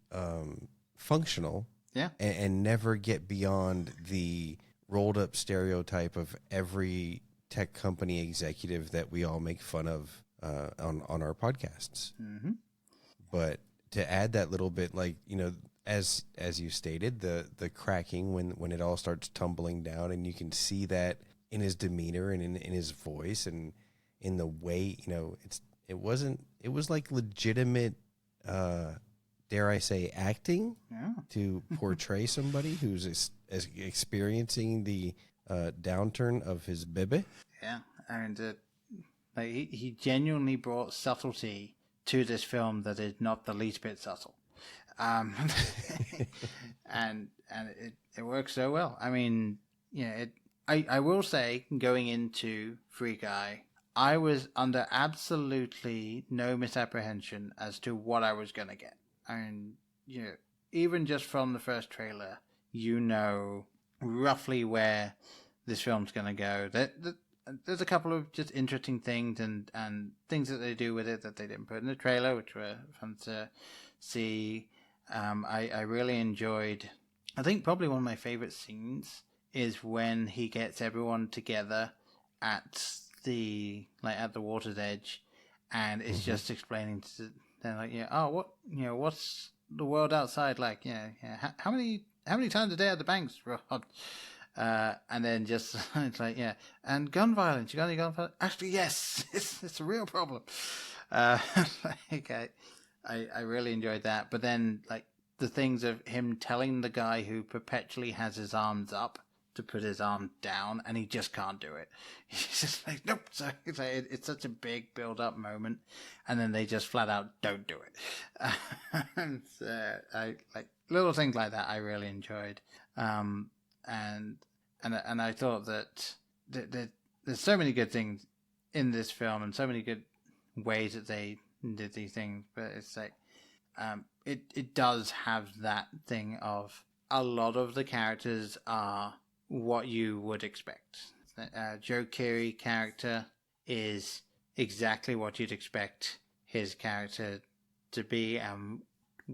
K: functional.
J: Yeah.
K: And never get beyond the rolled up stereotype of every tech company executive that we all make fun of on our podcasts.
J: Mm-hmm.
K: But to add that little bit, like, you know, as you stated, the cracking when it all starts tumbling down, and you can see that in his demeanor and in his voice and in the way, you know, it was like legitimate, dare I say, acting to portray somebody who's experiencing the downturn of his baby.
J: Yeah, and like, he genuinely brought subtlety to this film that is not the least bit subtle, and it works so well. I mean, you know, I will say, going into Free Guy, I was under absolutely no misapprehension as to what I was gonna get. I mean, you know, even just from the first trailer, you know roughly where this film's going to go. There's a couple of just interesting things and things that they do with it that they didn't put in the trailer, which were fun to see. I really enjoyed, I think probably one of my favorite scenes is when he gets everyone together at the water's edge, and it's just explaining then like, what's the world outside like? How many times a day are the banks robbed? And then just it's like, and gun violence. You got any gun violence? Actually, yes, it's a real problem. Like I really enjoyed that. But then like the things of him telling the guy who perpetually has his arms up to put his arm down, and he just can't do it. He's just like, nope. So it's such a big build-up moment, and then they just flat out don't do it. And I like little things like that. I really enjoyed, and I thought that there's so many good things in this film, and so many good ways that they did these things. But it's like, it does have that thing of a lot of the characters are what you would expect. Joe Keery character is exactly what you'd expect his character to be, and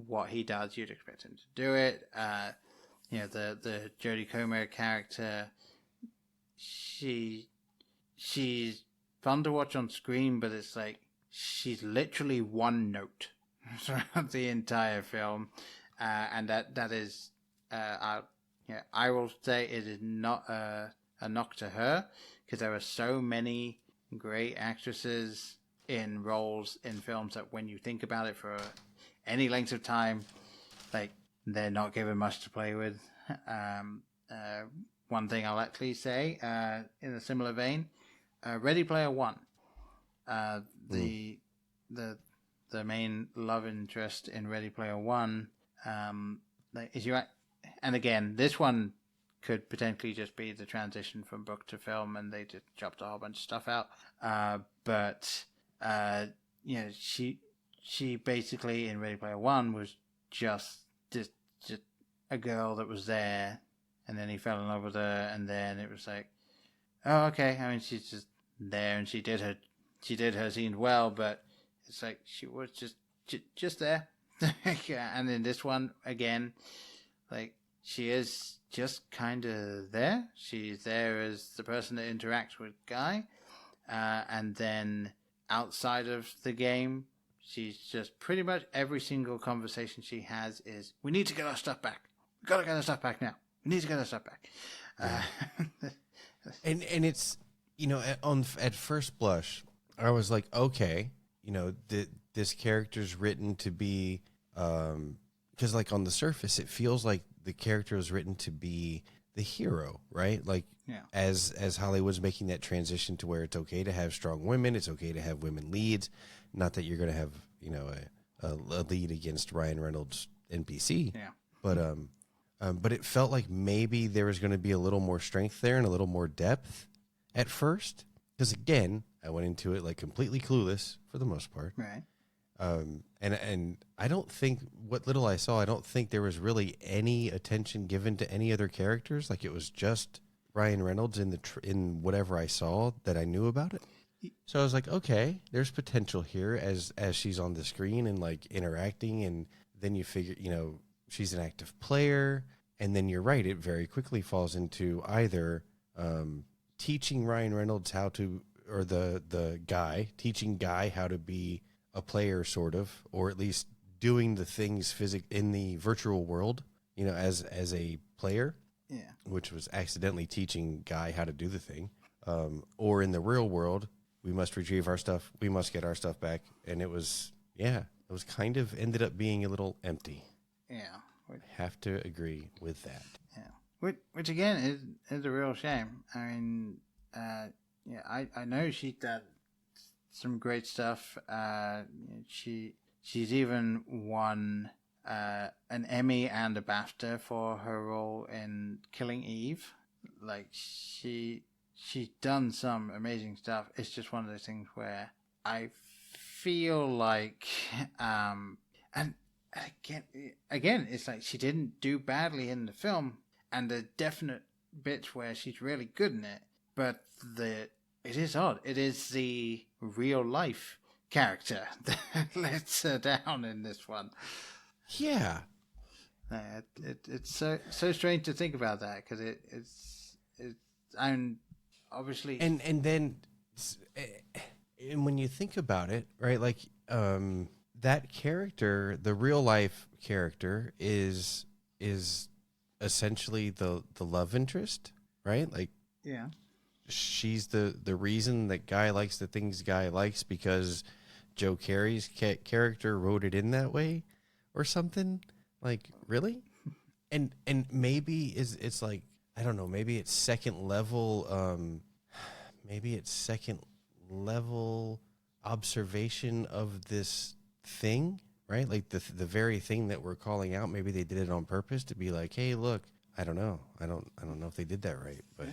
J: what he does, you'd expect him to do it. The Jodie Comer character, she's fun to watch on screen, but it's like she's literally one note throughout the entire film, and that is I will say it is not a knock to her, because there are so many great actresses in roles in films that when you think about it for any length of time, like they're not given much to play with. One thing I'll actually say in a similar vein, Ready Player One, the main love interest in Ready Player One, is and again, this one could potentially just be the transition from book to film, and they just chopped a whole bunch of stuff out. But she basically in Ready Player One was just a girl that was there, and then he fell in love with her, and then it was like, oh, okay. I mean, she's just there, and she did her scene well, but it's like she was just there. And in this one again, like she is just kind of there. She's there as the person that interacts with Guy, and then outside of the game, she's just pretty much every single conversation she has is, we need to get our stuff back. We gotta get our stuff back now. We need to get our stuff back.
K: And it's, at first blush, I was like, okay, this character's written to be, because like on the surface, it feels like the character was written to be the hero, right? Like, as Hollywood's making that transition to where it's okay to have strong women, it's okay to have women leads. Not that you're going to have, a lead against Ryan Reynolds NPC. Yeah. But it felt like maybe there was going to be a little more strength there and a little more depth at first. Because again, I went into it like completely clueless for the most part.
J: Right.
K: And I don't think, what little I saw, I don't think there was really any attention given to any other characters. Like it was just Ryan Reynolds in whatever I saw that I knew about it. So I was like, okay, there's potential here as she's on the screen and like interacting, and then you figure, she's an active player, and then you're right, it very quickly falls into either teaching Ryan Reynolds how to, or the guy teaching Guy how to be a player, sort of, or at least doing the things in the virtual world, as a player, which was accidentally teaching Guy how to do the thing, or in the real world, we must retrieve our stuff, we must get our stuff back, and it was kind of ended up being a little empty.
J: Yeah,
K: I have to agree with that.
J: Yeah, which again is a real shame. I mean, I know she did some great stuff. She's even won an Emmy and a BAFTA for her role in Killing Eve. Like she's done some amazing stuff. It's just one of those things where I feel like, and again, it's like she didn't do badly in the film, and there are definite bits where she's really good in it, but it is odd. It is the real life character that lets her down in this one.
K: Yeah.
J: It's so strange to think about that, because it's obviously,
K: and then when you think about it, right, like that character, the real life character, is essentially the love interest, right? Like,
J: Yeah.
K: she's the reason that Guy likes the things Guy likes because Joe Carey's character wrote it in that way or something. Like, really? And maybe it's like, I don't know, maybe it's second level observation of this thing, right? Like the very thing that we're calling out. Maybe they did it on purpose to be like, hey, look, I don't know. I don't know if they did that right, but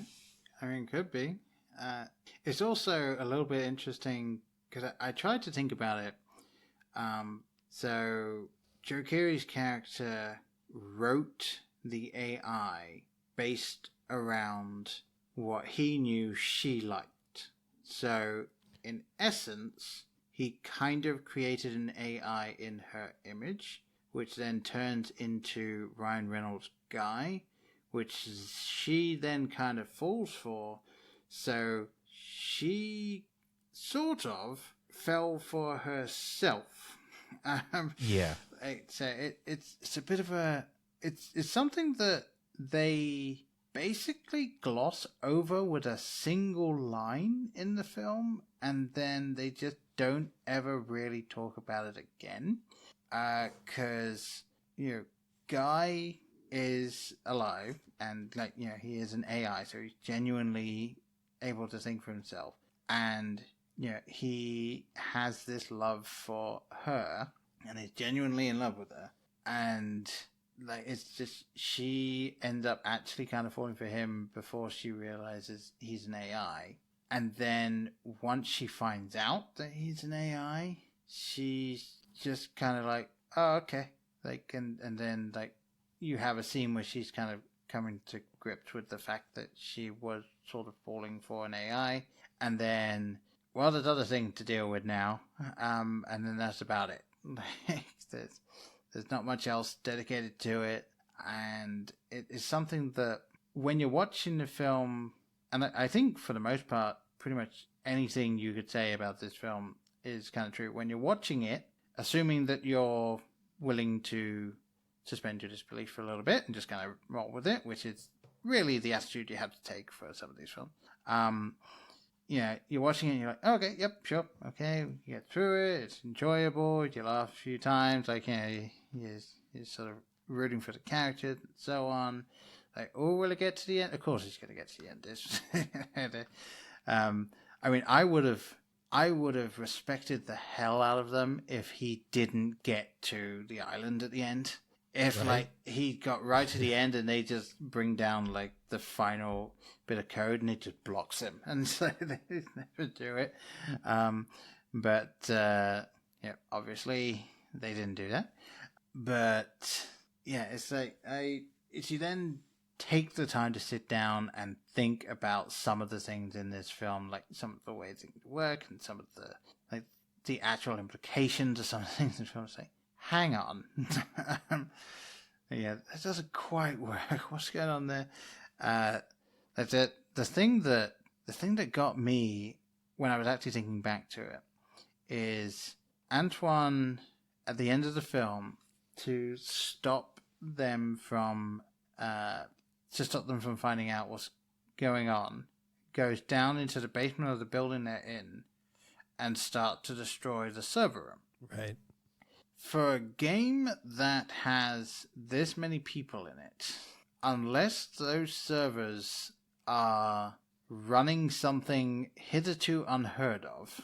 J: I mean, could be. It's also a little bit interesting because I tried to think about it. So Joe Keery's character wrote the AI based around what he knew she liked. So in essence, he kind of created an AI in her image, which then turns into Ryan Reynolds' Guy, which she then kind of falls for. So she sort of fell for herself.
K: yeah.
J: So it's a bit of a it's something that they basically gloss over with a single line in the film, and then they just don't ever really talk about it again. Because Guy is alive, and he is an AI, so he's genuinely able to think for himself, and he has this love for her, and is genuinely in love with her, and it's just she ends up actually kind of falling for him before she realizes he's an AI. And then once she finds out that he's an AI, she's just kind of like, oh, okay. And then you have a scene where she's kind of coming to grips with the fact that she was sort of falling for an AI. And then, well, there's other things to deal with now. And then that's about it. There's not much else dedicated to it. And it is something that when you're watching the film, and I think for the most part, pretty much anything you could say about this film is kind of true. When you're watching it, assuming that you're willing to suspend your disbelief for a little bit and just kind of roll with it, which is really the attitude you have to take for some of these films. You're watching it and you're like, okay, yep, sure, okay, you get through it, it's enjoyable, you laugh a few times, you're sort of rooting for the character and so on. Like, oh, will it get to the end? Of course it's going to get to the end. I mean, I would have respected the hell out of them if he didn't get to the island at the end. If he got right to the end and they just bring down the final bit of code and it just blocks him, and so they never do it. Obviously they didn't do that. But yeah, it's if you then take the time to sit down and think about some of the things in this film, like some of the ways things work and some of the actual implications of some of the things in the film, say, hang on. Yeah, that doesn't quite work. What's going on there? That's it. The thing that got me when I was actually thinking back to it is Antoine at the end of the film, to stop them from finding out what's going on, goes down into the basement of the building they're in and start to destroy the server room.
K: Right.
J: For a game that has this many people in it, unless those servers are running something hitherto unheard of,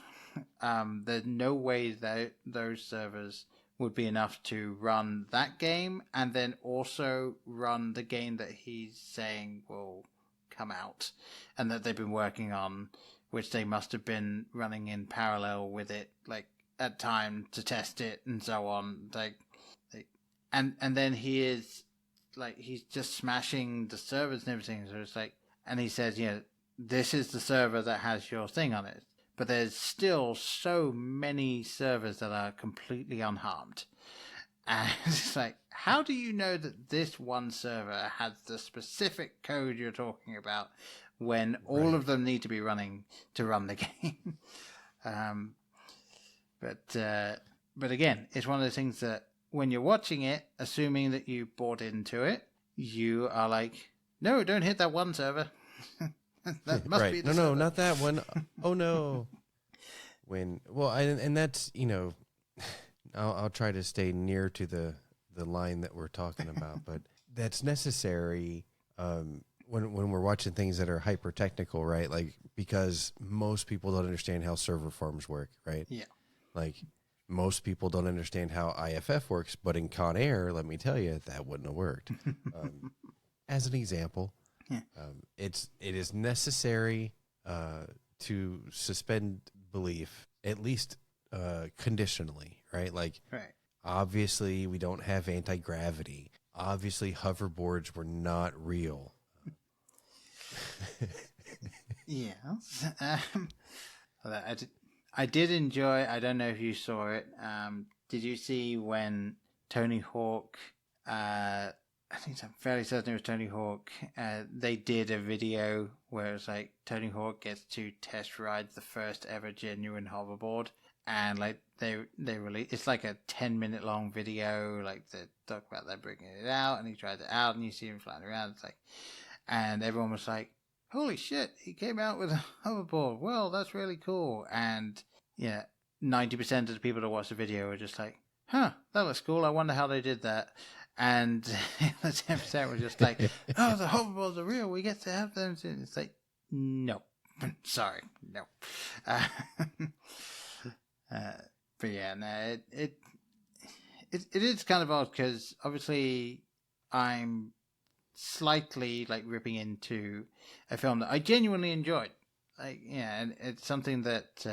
J: there's no way that those servers would be enough to run that game and then also run the game that he's saying will come out and that they've been working on, which they must have been running in parallel with it, at time to test it and so on. And then he is he's just smashing the servers and everything. So it's and he says, this is the server that has your thing on it. But there's still so many servers that are completely unharmed. And it's how do you know that this one server has the specific code you're talking about when all of them need to be running to run the game? But But again, it's one of those things that when you're watching it, assuming that you bought into it, you are like, no, don't hit that one server. That must be the server.
K: No, not that one. Oh no. And that's, I'll try to stay near to the line that we're talking about, but that's necessary when we're watching things that are hyper technical, right? Like, because most people don't understand how server farms work, right?
J: Yeah.
K: Like, most people don't understand how IFF works, but in Con Air, let me tell you, that wouldn't have worked. As an example,
J: yeah.
K: It is necessary to suspend belief, at least conditionally, right? Like,
J: right.
K: Obviously, we don't have anti-gravity. Obviously, hoverboards were not real.
J: Yes. I did enjoy, I don't know if you saw it, did you see when Tony Hawk, I think I'm fairly certain it was Tony Hawk, they did a video where it's like Tony Hawk gets to test ride the first ever genuine hoverboard, and like they release, it's like a 10-minute long video, like they talk about they're bringing it out, and he tries it out, and you see him flying around, it's like, and everyone was like, holy shit, he came out with a hoverboard. Well, that's really cool. And yeah, 90% of the people that watch the video are just like, huh, that looks cool. I wonder how they did that. And the 10% were just like, oh, the hoverboards are real. We get to have them. And it's like, no, sorry, no. But yeah, no, it is kind of odd because obviously I'm slightly like ripping into a film that I genuinely enjoyed. Like, yeah, and it's something that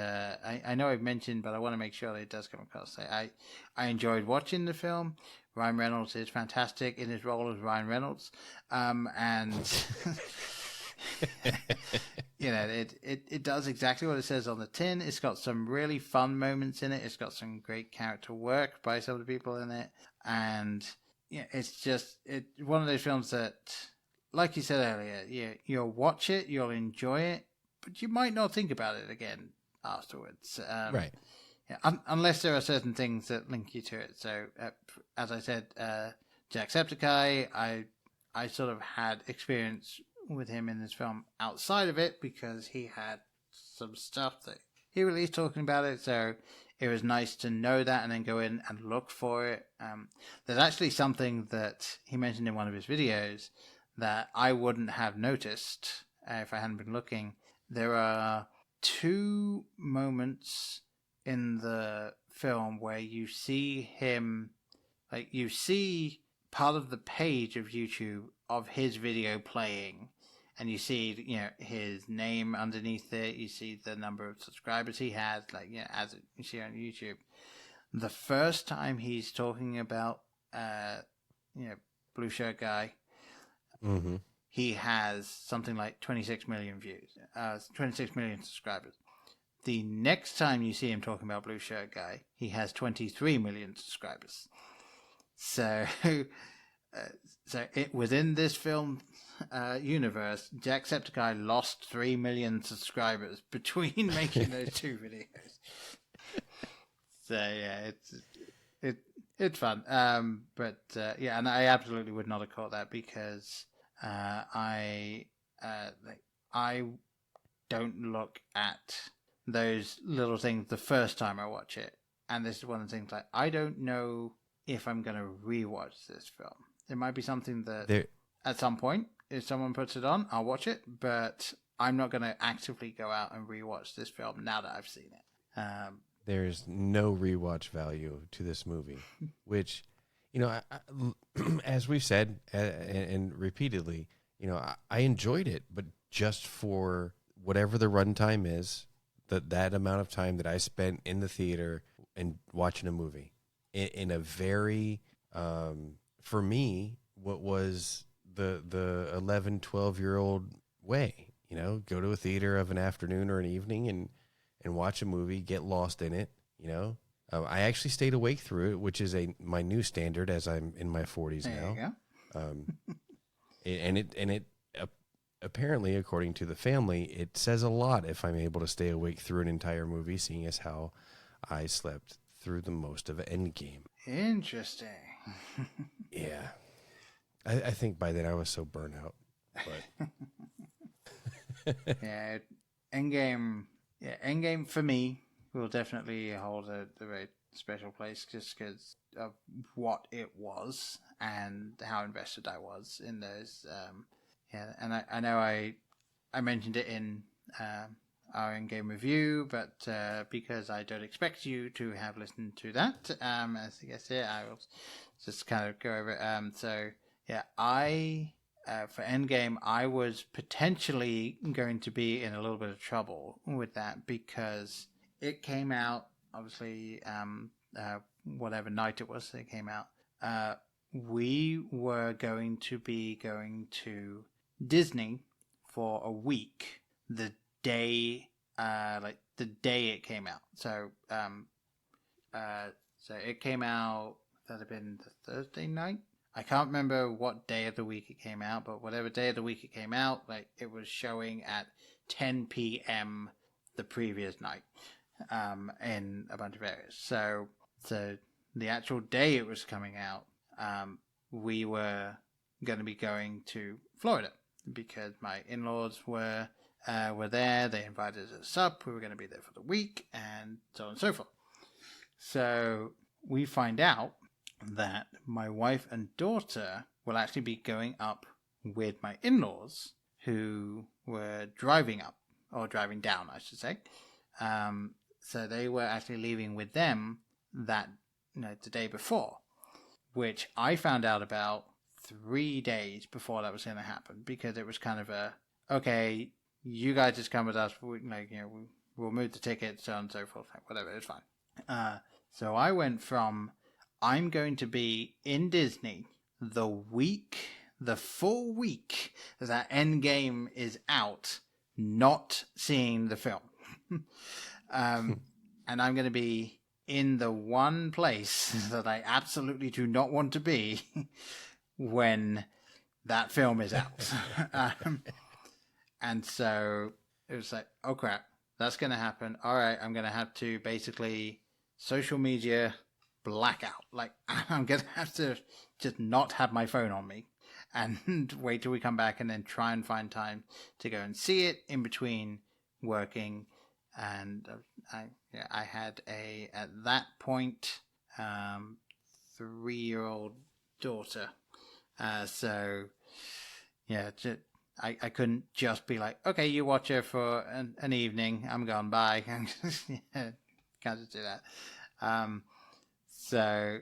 J: I know I've mentioned, but I want to make sure that it does come across. I enjoyed watching the film. Ryan Reynolds is fantastic in his role as Ryan Reynolds, and it does exactly what it says on the tin. It's got some really fun moments in it. It's got some great character work by some of the people in it, and yeah, it's one of those films that, like you said earlier, you'll watch it, you'll enjoy it, but you might not think about it again afterwards.
K: Right.
J: Yeah, unless there are certain things that link you to it. So, as I said, Jacksepticeye, I sort of had experience with him in this film outside of it because he had some stuff that he released talking about it. So it was nice to know that and then go in and look for it. There's actually something that he mentioned in one of his videos that I wouldn't have noticed if I hadn't been looking. There are 2 moments in the film where you see him, like you see part of the page of YouTube of his video playing, and you see, his name underneath it. You see the number of subscribers he has, as you see on YouTube. The first time he's talking about, Blue Shirt Guy,
K: mm-hmm.
J: He has something like 26 million views, 26 million subscribers. The next time you see him talking about Blue Shirt Guy, he has 23 million subscribers. So, within this film universe, Jacksepticeye lost 3 million subscribers between making those 2 videos. So yeah, it's fun. But and I absolutely would not have caught that because I don't look at those little things the first time I watch it, and this is one of the things, like, I don't know if I'm going to rewatch this film. It might be something that at some point, if someone puts it on, I'll watch it, but I'm not going to actively go out and rewatch this film now that I've seen it.
K: There's no rewatch value to this movie, which, as we've said and repeatedly, I enjoyed it, but just for whatever the runtime is, that amount of time that I spent in the theater and watching a movie in a very, for me, what was the 11, 12-year-old way, go to a theater of an afternoon or an evening and watch a movie, get lost in it, I actually stayed awake through it, which is my new standard as I'm in my 40s now. And it apparently, according to the family, it says a lot if I'm able to stay awake through an entire movie, seeing as how I slept through the most of Endgame.
J: Interesting.
K: Yeah. I think by then I was so burnt out. But
J: Yeah, Endgame for me will definitely hold a very special place just because of what it was and how invested I was in those. And I know I mentioned it in our Endgame review, but because I don't expect you to have listened to that, as I guess here, I will just kind of go over it. So yeah, for Endgame, I was potentially going to be in a little bit of trouble with that because it came out, obviously, whatever night it was that it came out. We were going to be going to Disney for a week the day it came out. So it came out, that'd have been the Thursday night. I can't remember what day of the week it came out, but whatever day of the week it came out, like it was showing at 10 p.m. the previous night, in a bunch of areas. So the actual day it was coming out, we were going to be going to Florida because my in-laws were there. They invited us up. We were going to be there for the week, and so on and so forth. So we find out that my wife and daughter will actually be going up with my in-laws, who were driving up, or driving down, I should say. So they were actually leaving with them the day before, which I found out about 3 days before that was going to happen, because it was kind of okay, you guys just come with us, we'll move the tickets, so on and so forth, whatever, it's fine. So I went from, I'm going to be in Disney the full week that Endgame is out, not seeing the film. And I'm going to be in the one place that I absolutely do not want to be when that film is out. And so it was like, oh crap, that's going to happen. All right, I'm going to have to basically social media blackout. Like, I'm going to have to just not have my phone on me and wait till we come back and then try and find time to go and see it in between working. And I had at that point, 3-year-old daughter. So yeah, I couldn't just be like, okay, you watch her for an evening, I'm gone, bye. Can't just do that. So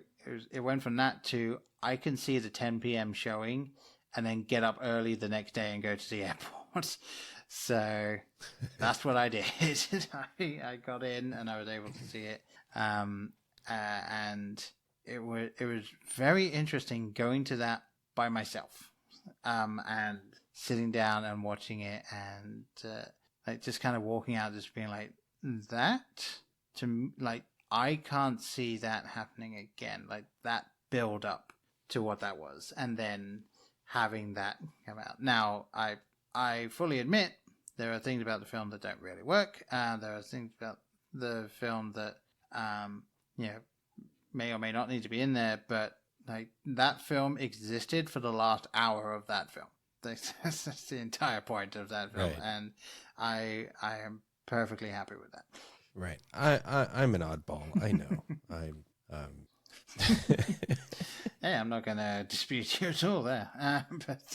J: it went from that to, I can see the 10 p.m. showing and then get up early the next day and go to the airport. So that's what I did. I got in and I was able to see it. And it was very interesting going to that by myself, and sitting down and watching it, and just kind of walking out, just being like, that to I can't see that happening again. Like that build up to what that was, and then having that come out. Now, I fully admit there are things about the film that don't really work. There are things about the film that may or may not need to be in there, but that film existed for the last hour of that film. That's the entire point of that film, right. And I am perfectly happy with that.
K: Right. I'm an oddball. I know.
J: Hey, I'm not going to dispute you at all there. But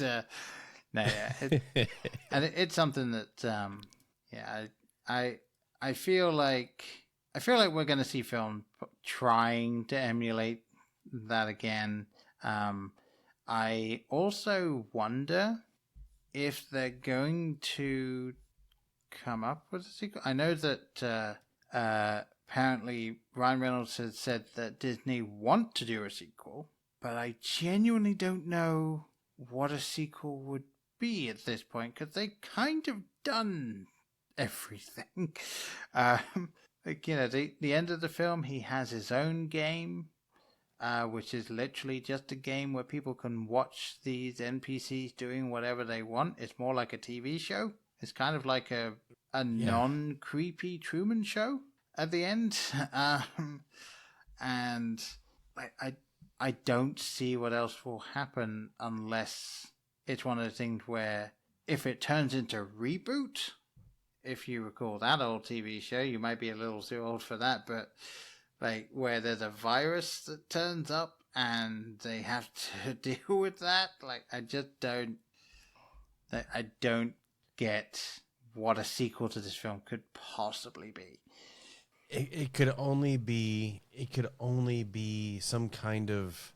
J: no, yeah, it's something that I feel like we're going to see film trying to emulate that again. I also wonder if they're going to come up with a sequel. I know that apparently Ryan Reynolds has said that Disney want to do a sequel, but I genuinely don't know what a sequel would be at this point, because they kind of done everything. The end of the film, he has his own game, which is literally just a game where people can watch these NPCs doing whatever they want. It's more like a TV show. It's kind of like a non-creepy Truman Show at the end. and I don't see what else will happen unless it's one of the things where if it turns into Reboot, if you recall that old TV show, you might be a little too old for that, but like where there's a virus that turns up and they have to deal with that, like I don't get what a sequel to this film could possibly be.
K: It could only be some kind of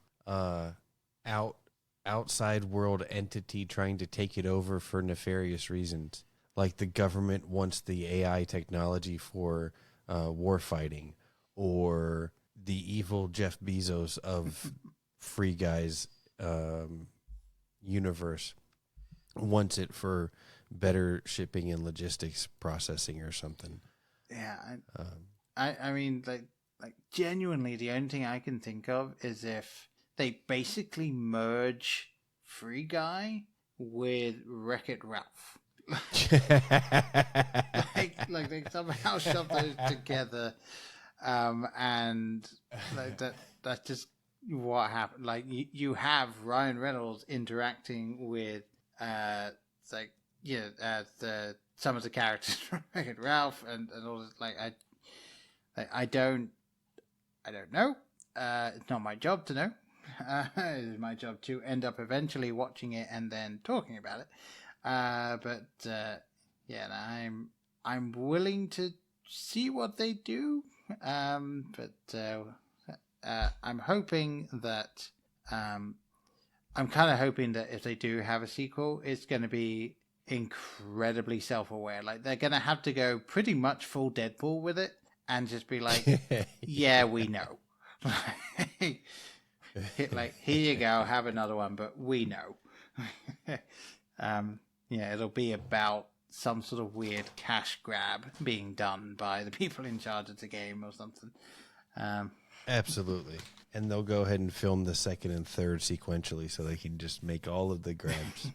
K: outside world entity trying to take it over for nefarious reasons. Like the government wants the AI technology for war fighting, or the evil Jeff Bezos of Free Guy's universe wants it for better shipping and logistics processing or something.
J: Yeah, I mean, like genuinely, the only thing I can think of is if they basically merge Free Guy with Wreck-It Ralph. like they somehow shove those together, and like that's just what happened. Like you have Ryan Reynolds interacting with some of the characters from Wreck-It Ralph and all this. I don't know. It's not my job to know. It is my job to end up eventually watching it and then talking about it. I'm willing to see what they do. I'm hoping that I'm kind of hoping that if they do have a sequel, it's going to be incredibly self-aware. Like they're going to have to go pretty much full Deadpool with it and just be like, yeah, we know. Like, here you go, have another one, but we know. It'll be about some sort of weird cash grab being done by the people in charge of the game or something.
K: Absolutely. And they'll go ahead and film the second and third sequentially so they can just make all of the grabs.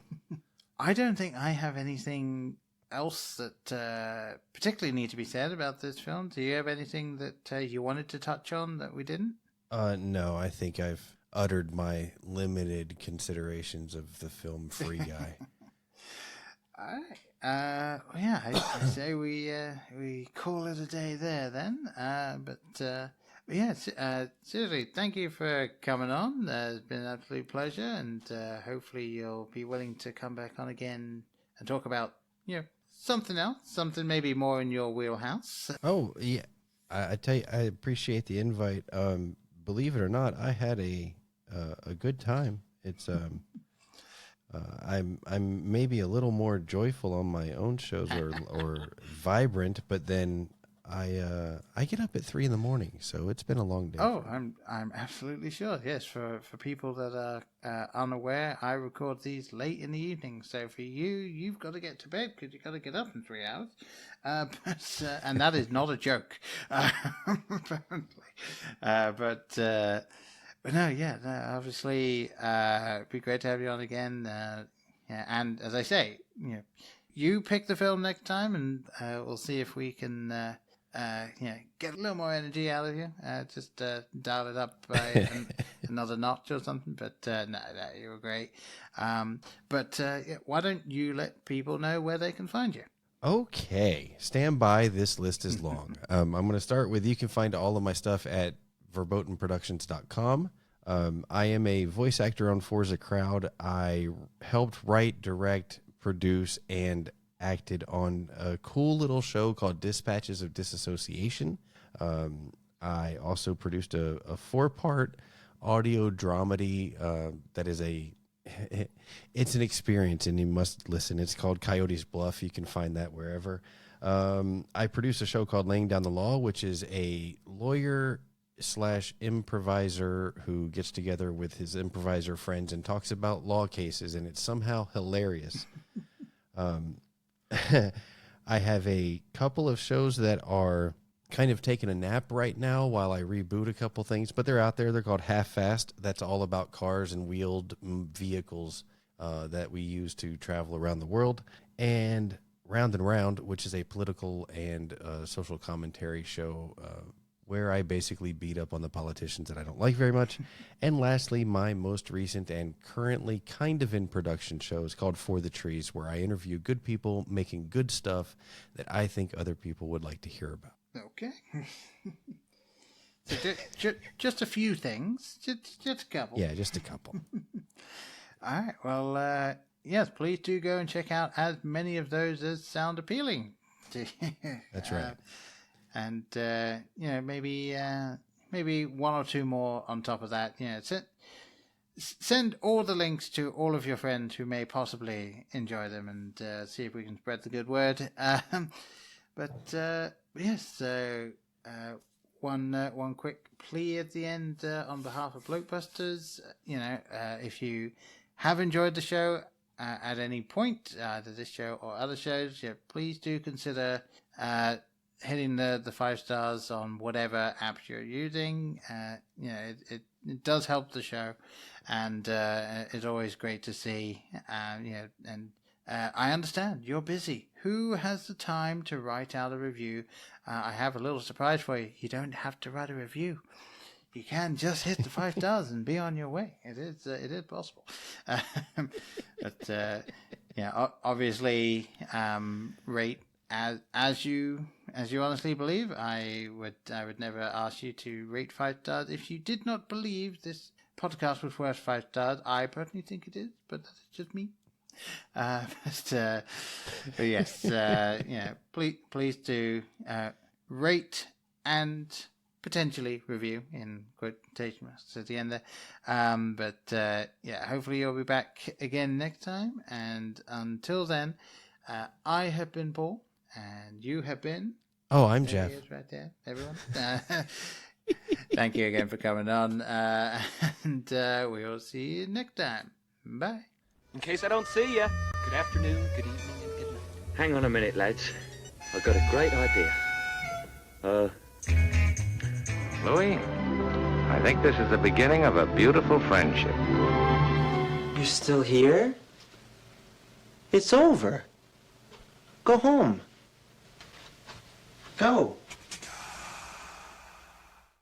J: I don't think I have anything else that particularly need to be said about this film. Do you have anything that you wanted to touch on that we didn't?
K: No, I think I've uttered my limited considerations of the film Free Guy.
J: All right. I say we call it a day there then. Seriously, thank you for coming on. It's been an absolute pleasure, and hopefully you'll be willing to come back on again and talk about, something else, something maybe more in your wheelhouse.
K: Oh, yeah. I tell you, I appreciate the invite. Believe it or not, I had a good time. It's I'm maybe a little more joyful on my own shows or vibrant, but then I get up at 3 a.m, so it's been a long day.
J: Oh, I'm absolutely sure. Yes, for people that are unaware, I record these late in the evening. So for you've got to get to bed because you've got to get up in 3 hours. And that is not a joke, apparently. But no, obviously, it'd be great to have you on again. And as I say, you pick the film next time, and we'll see if we can, get a little more energy out of you. Just dial it up by another notch or something. But no, you were great. Why don't you let people know where they can find you?
K: Okay, stand by. This list is long. I'm going to start with, you can find all of my stuff at verbotenproductions.com. I am a voice actor on Forza Crowd. I helped write, direct, produce, and acted on a cool little show called Dispatches of Disassociation. I also produced a 4-part audio dramedy that is it's an experience, and you must listen. It's called Coyote's Bluff. You can find that wherever. I produce a show called Laying Down the Law, which is a lawyer / improviser who gets together with his improviser friends and talks about law cases, and it's somehow hilarious. I have a couple of shows that are kind of taking a nap right now while I reboot a couple things, but they're out there. They're called Half Fast. That's all about cars and wheeled vehicles that we use to travel around the world. And Round and Round, which is a political and social commentary show where I basically beat up on the politicians that I don't like very much. And lastly, my most recent and currently kind of in production show is called For the Trees, where I interview good people making good stuff that I think other people would like to hear about.
J: Okay. So just a few things. Just a couple.
K: Yeah, just a couple.
J: All right. Well, yes, please do go and check out as many of those as sound appealing.
K: That's right.
J: And maybe one or two more on top of that. Send all the links to all of your friends who may possibly enjoy them, and see if we can spread the good word. Yes. So one quick plea at the end on behalf of BlokeBusters. If you have enjoyed the show at any point, either this show or other shows, please do consider hitting the 5 stars on whatever app you're using. It does help the show, and it's always great to see. And I understand you're busy. Who has the time to write out a review? I have a little surprise for you. You don't have to write a review. You can just hit the 5 stars and be on your way. It is possible. Obviously, rate as you honestly believe. I would never ask you to rate 5 stars if you did not believe this podcast was worth 5 stars. I personally think it is, but that's just me. But yes, please do rate and potentially review in quotation marks at the end there. Hopefully you'll be back again next time. And until then, I have been Paul, and you have been.
K: Oh, I'm Jeff.
J: He is right there, everyone. Thank you again for coming on, and we'll see you next time. Bye.
A: In case I don't see you, good afternoon, good evening, and good night.
L: Hang on a minute, lads. I've got a great idea.
M: Louis, I think this is the beginning of a beautiful friendship.
N: You're still here? It's over. Go home. Go.